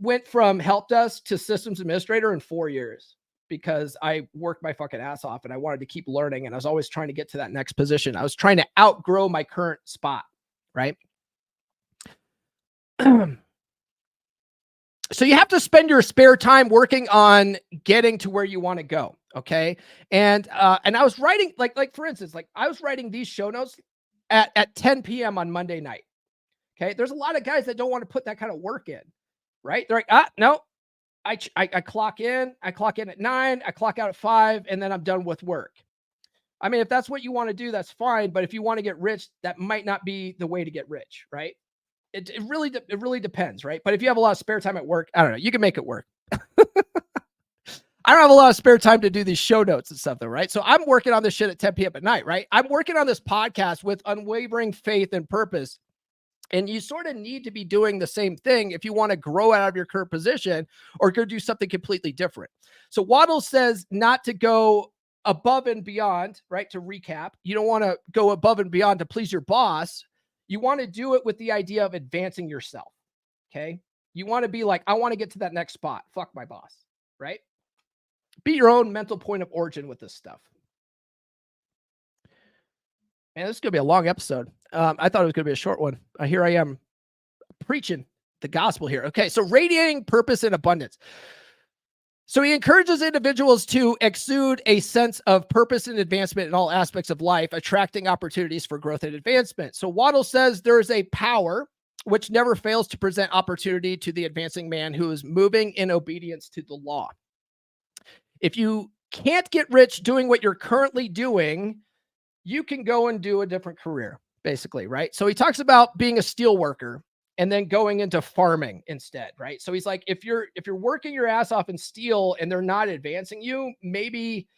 went from help desk to systems administrator in 4 years because I worked my fucking ass off and I wanted to keep learning. And I was always trying to get to that next position. I was trying to outgrow my current spot, right? So you have to spend your spare time working on getting to where you want to go. Okay. And I was writing like for instance, like I was writing these show notes at 10 PM on Monday night. Okay. There's a lot of guys that don't want to put that kind of work in, right? They're like, no, I clock in at 9, I clock out at 5, and then I'm done with work. I mean, if that's what you want to do, that's fine. But if you want to get rich, that might not be the way to get rich, right? It really depends, right? But if you have a lot of spare time at work, I don't know, you can make it work. I don't have a lot of spare time to do these show notes and stuff though, right? So I'm working on this shit at 10 PM at night, right? I'm working on this podcast with unwavering faith and purpose. And you sort of need to be doing the same thing if you want to grow out of your current position or go do something completely different. So Wattles says not to go above and beyond, right? To recap, you don't want to go above and beyond to please your boss. You want to do it with the idea of advancing yourself. Okay. You want to be like, I want to get to that next spot. Fuck my boss, right? Be your own mental point of origin with this stuff. Man, this is going to be a long episode. I thought it was going to be a short one. Here I am preaching the gospel here. Okay. So radiating purpose and abundance. So he encourages individuals to exude a sense of purpose and advancement in all aspects of life, attracting opportunities for growth and advancement. So Waddle says there is a power which never fails to present opportunity to the advancing man who is moving in obedience to the law. If you can't get rich doing what you're currently doing, you can go and do a different career, basically, right? So he talks about being a steel worker and then going into farming instead, right? So he's like, if you're working your ass off in steel and they're not advancing you, maybe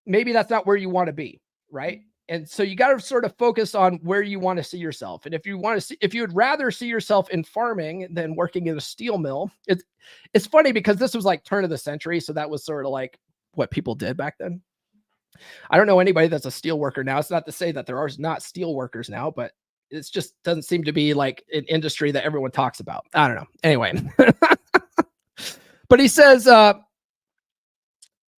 that's not where you want to be, right? And so you got to sort of focus on where you want to see yourself. And if you would rather see yourself in farming than working in a steel mill, it's funny because this was like turn of the century, so that was sort of like what people did back then. I don't know anybody that's a steel worker now. It's not to say that there are not steel workers now, but it just doesn't seem to be like an industry that everyone talks about. I don't know. Anyway, but he says,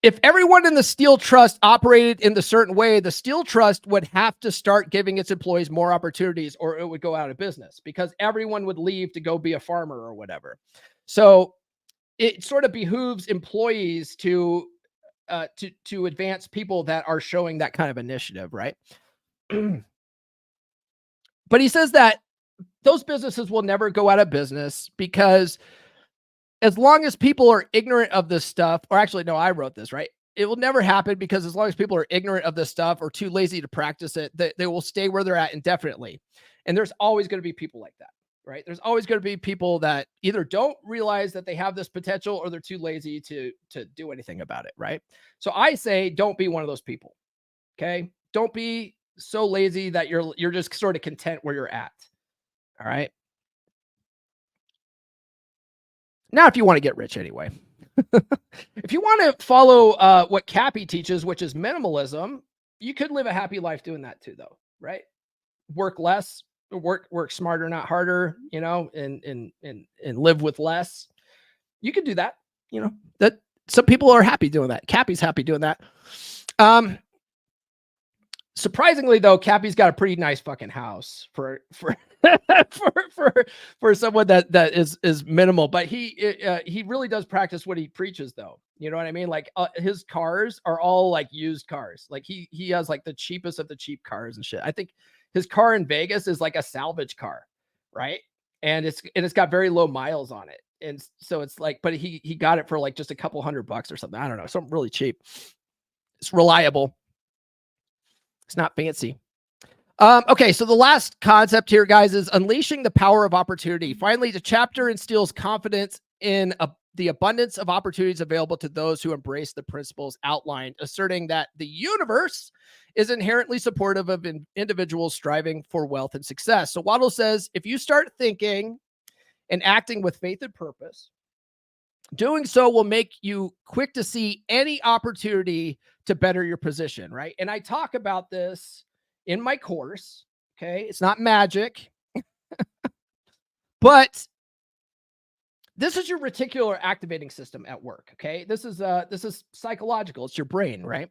if everyone in the steel trust operated in the certain way, the steel trust would have to start giving its employees more opportunities or it would go out of business because everyone would leave to go be a farmer or whatever. So it sort of behooves employees to advance people that are showing that kind of initiative, right? But he says that those businesses will never go out of business because as long as people are ignorant of this stuff, or actually, no, I wrote this, right? It will never happen because as long as people are ignorant of this stuff or too lazy to practice it, they will stay where they're at indefinitely. And there's always going to be people like that, right? There's always going to be people that either don't realize that they have this potential or they're too lazy to do anything about it, right? So I say, don't be one of those people, okay? Don't be so lazy that you're just sort of content where you're at. All right. Now, if you want to get rich anyway, if you want to follow what Cappy teaches, which is minimalism, you could live a happy life doing that too, though, right? Work less, work smarter, not harder, and live with less. You could do that, that some people are happy doing that. Cappy's happy doing that. Surprisingly, though, Cappy's got a pretty nice fucking house for for someone that is minimal, but he really does practice what he preaches, though. You know what I mean? Like his cars are all like used cars. Like he has like the cheapest of the cheap cars and shit. I think his car in Vegas is like a salvage car, right? And it's got very low miles on it. And so it's like, but he got it for like just a couple $100 or something. I don't know, something really cheap. It's reliable. It's not fancy. Okay, so the last concept here, guys, is unleashing the power of opportunity. Finally, the chapter instills confidence in the abundance of opportunities available to those who embrace the principles outlined, asserting that the universe is inherently supportive of individuals striving for wealth and success. So Wattles says, if you start thinking and acting with faith and purpose, doing so will make you quick to see any opportunity to better your position, right? And I talk about this in my course, okay? It's not magic, but this is your reticular activating system at work, okay? This is psychological. It's your brain, right?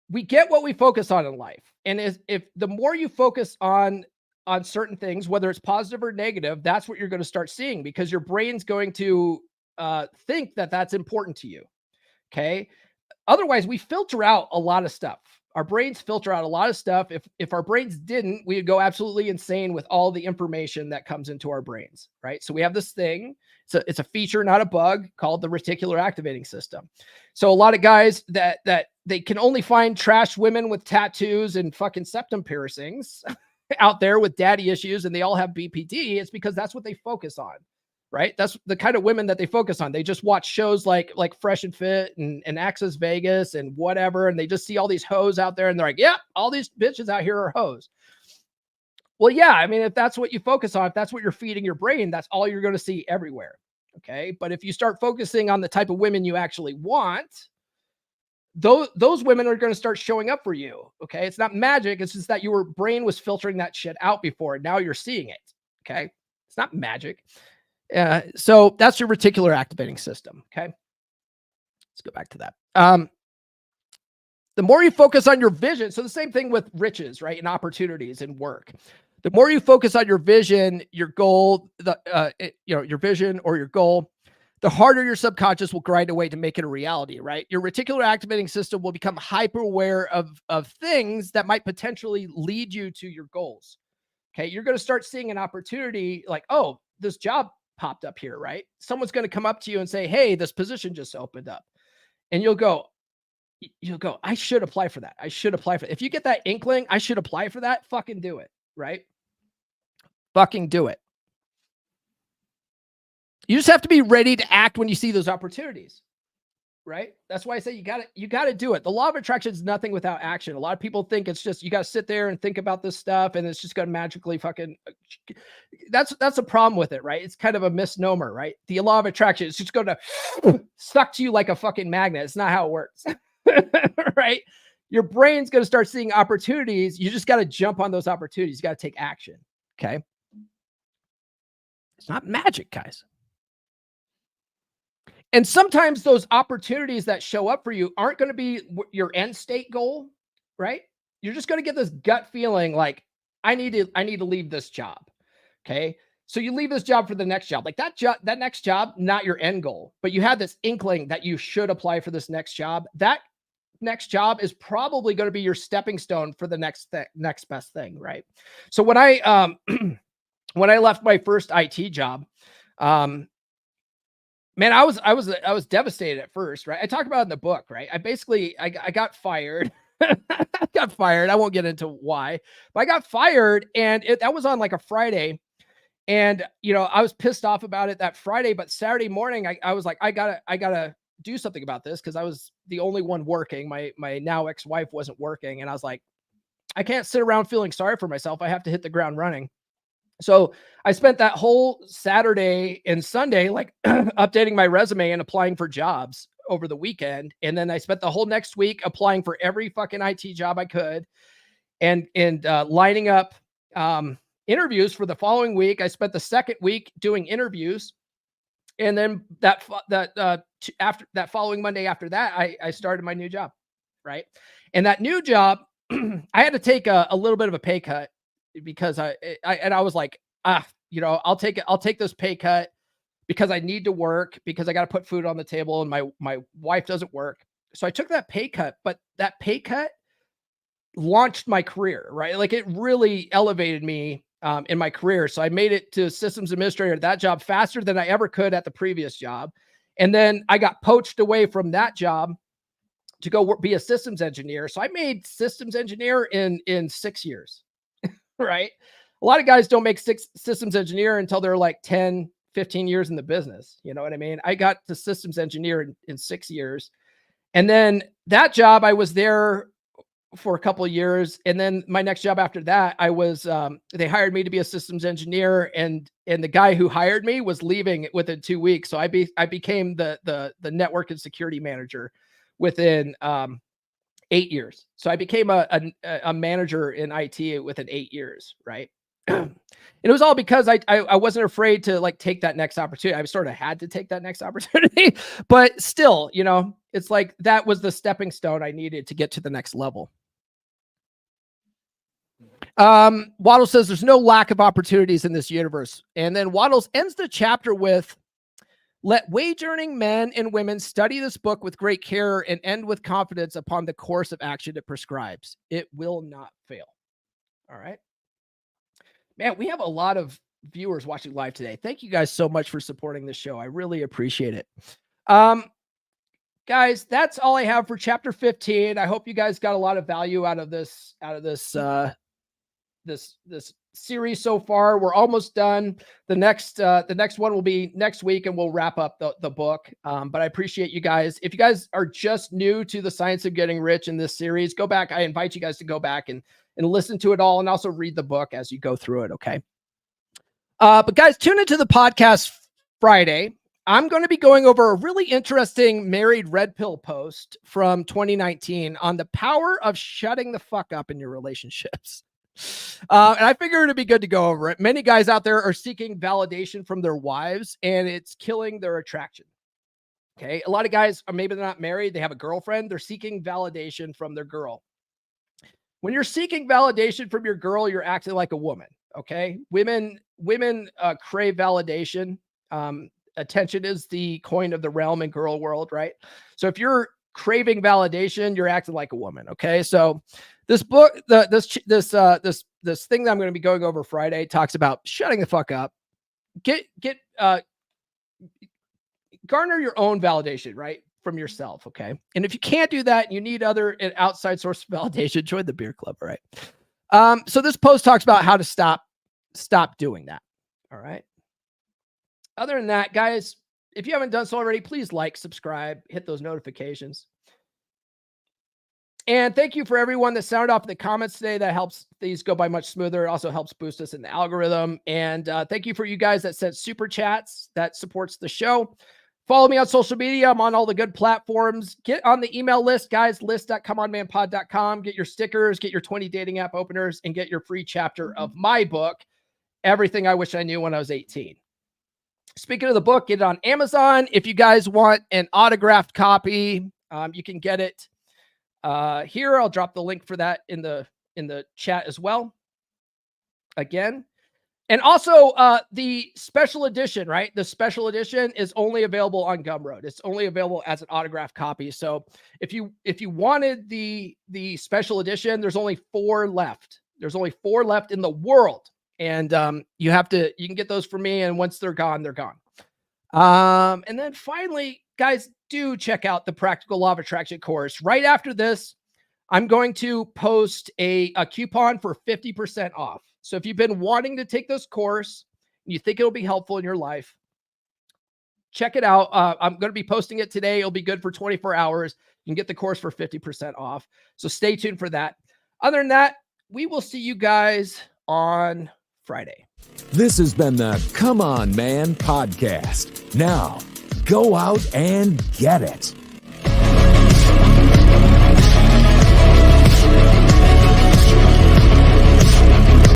We get what we focus on in life. And if the more you focus on certain things, whether it's positive or negative, that's what you're going to start seeing, because your brain's going to think that that's important to you. Okay. Otherwise, we filter out a lot of stuff. Our brains filter out a lot of stuff. If our brains didn't, we would go absolutely insane with all the information that comes into our brains, right? So we have this thing. It's a feature, not a bug, called the reticular activating system. So a lot of guys that they can only find trash women with tattoos and fucking septum piercings out there with daddy issues, and they all have BPD. It's because that's what they focus on, right? That's the kind of women that they focus on. They just watch shows like Fresh and Fit and Access Vegas and whatever, and they just see all these hoes out there, and they're like, yeah, all these bitches out here are hoes. Well, yeah, I mean, if that's what you focus on, if that's what you're feeding your brain, that's all you're going to see everywhere. Okay. But if you start focusing on the type of women you actually want, those women are going to start showing up for you. Okay. It's not magic. It's just that your brain was filtering that shit out before. Now you're seeing it. Okay. It's not magic. So that's your reticular activating system. Okay. Let's go back to that. The more you focus on your vision. So the same thing with riches, right? And opportunities and work. The more you focus on your vision, your goal, your vision or your goal, the harder your subconscious will grind away to make it a reality, right? Your reticular activating system will become hyper aware of things that might potentially lead you to your goals. Okay. You're going to start seeing an opportunity like, oh, this job popped up here, right? Someone's going to come up to you and say, hey, this position just opened up. And you'll go, I should apply for that. I should apply for it. If you get that inkling, I should apply for that, fucking do it, right? Fucking do it. You just have to be ready to act when you see those opportunities, right? That's why I say you got to do it. The law of attraction is nothing without action. A lot of people think it's just, you got to sit there and think about this stuff and it's just going to magically fucking, that's a problem with it, right? It's kind of a misnomer, right? The law of attraction is just going to suck to you like a fucking magnet. It's not how it works, right? Your brain's going to start seeing opportunities. You just got to jump on those opportunities. You got to take action. Okay. It's not magic, guys. And sometimes those opportunities that show up for you aren't going to be your end state goal, right? You're just going to get this gut feeling like, I need to leave this job. Okay. So you leave this job for the next job. Like that next job, not your end goal, but you had this inkling that you should apply for this next job. That next job is probably going to be your stepping stone for the next best thing, right? So when I when I left my first IT job, man, I was devastated at first, right? I talk about it in the book, right? I got fired. I got fired. I won't get into why, but I got fired, and that was on like a Friday. And, I was pissed off about it that Friday, but Saturday morning, I was like, I gotta do something about this, because I was the only one working. My now ex-wife wasn't working. And I was like, I can't sit around feeling sorry for myself. I have to hit the ground running. So I spent that whole Saturday and Sunday, like updating my resume and applying for jobs over the weekend. And then I spent the whole next week applying for every fucking IT job I could and lining up interviews for the following week. I spent the second week doing interviews. And then after that following Monday after that, I started my new job. Right. And that new job, I had to take a little bit of a pay cut because I was like, I'll take this pay cut because I need to work, because I got to put food on the table and my wife doesn't work. So I took that pay cut, but that pay cut launched my career, right? Like it really elevated me in my career. So I made it to systems administrator at that job faster than I ever could at the previous job. And then I got poached away from that job to go be a systems engineer. So I made systems engineer in 6 years, right? A lot of guys don't make systems engineer until they're like 10, 15 years in the business. You know what I mean? I got to systems engineer in 6 years. And then that job, I was there for a couple of years. And then my next job after that, I was, they hired me to be a systems engineer, and the guy who hired me was leaving within 2 weeks. So I became the network and security manager within 8 years. So I became a manager in IT within 8 years. Right. And it was all because I wasn't afraid to like take that next opportunity. I sort of had to take that next opportunity, but still, you know, it's like that was the stepping stone I needed to get to the next level. Wattles says there's no lack of opportunities in this universe. And then Wattles ends the chapter with, let wage earning men and women study this book with great care and end with confidence upon the course of action it prescribes. It will not fail. All right. Man, we have a lot of viewers watching live today. Thank you guys so much for supporting this show. I really appreciate it. Guys, that's all I have for chapter 15. I hope you guys got a lot of value out of this this series so far. We're almost done. The next one will be next week, and we'll wrap up the book. But I appreciate you guys. If you guys are just new to the Science of Getting Rich in this series, go back. I invite you guys to go back and listen to it all, and also read the book as you go through it. Okay. But guys, tune into the podcast Friday. I'm going to be going over a really interesting Married Red Pill post from 2019 on the power of shutting the fuck up in your relationships. And I figured it'd be good to go over it. Many guys out there are seeking validation from their wives, and it's killing their attraction. Okay. A lot of guys are, maybe they're not married, they have a girlfriend, they're seeking validation from their girl. When you're seeking validation from your girl, you're acting like a woman. Okay. Women crave validation. Attention is the coin of the realm and girl world, right? So if you're craving validation, you're acting like a woman. Okay. So this book, this thing that I'm going to be going over Friday talks about shutting the fuck up. Garner your own validation, right? From yourself. Okay. And if you can't do that, you need an outside source of validation, join the beer club. All right. So this post talks about how to stop doing that. All right. Other than that, guys, if you haven't done so already, please like, subscribe, hit those notifications. And thank you for everyone that sounded off in the comments today. That helps these go by much smoother. It also helps boost us in the algorithm. And thank you for you guys that sent super chats. That supports the show. Follow me on social media. I'm on all the good platforms. Get on the email list, guys. list.comeonmanpod.com. Get your stickers, get your 20 dating app openers, and get your free chapter of my book, Everything I Wish I Knew When I Was 18. Speaking of the book, get it on Amazon. If you guys want an autographed copy, you can get it here. I'll drop the link for that in the chat as well. Again. And also the special edition, right? The special edition is only available on Gumroad. It's only available as an autographed copy. So if you wanted the special edition, there's only 4 left. There's only 4 left in the world. And you can get those from me. And once they're gone, they're gone. And then finally, guys, do check out the Practical Law of Attraction course. Right after this, I'm going to post a coupon for 50% off. So if you've been wanting to take this course and you think it'll be helpful in your life, check it out. I'm going to be posting it today. It'll be good for 24 hours. You can get the course for 50% off. So stay tuned for that. Other than that, we will see you guys on Friday. This has been the Come On Man podcast. Now, go out and get it.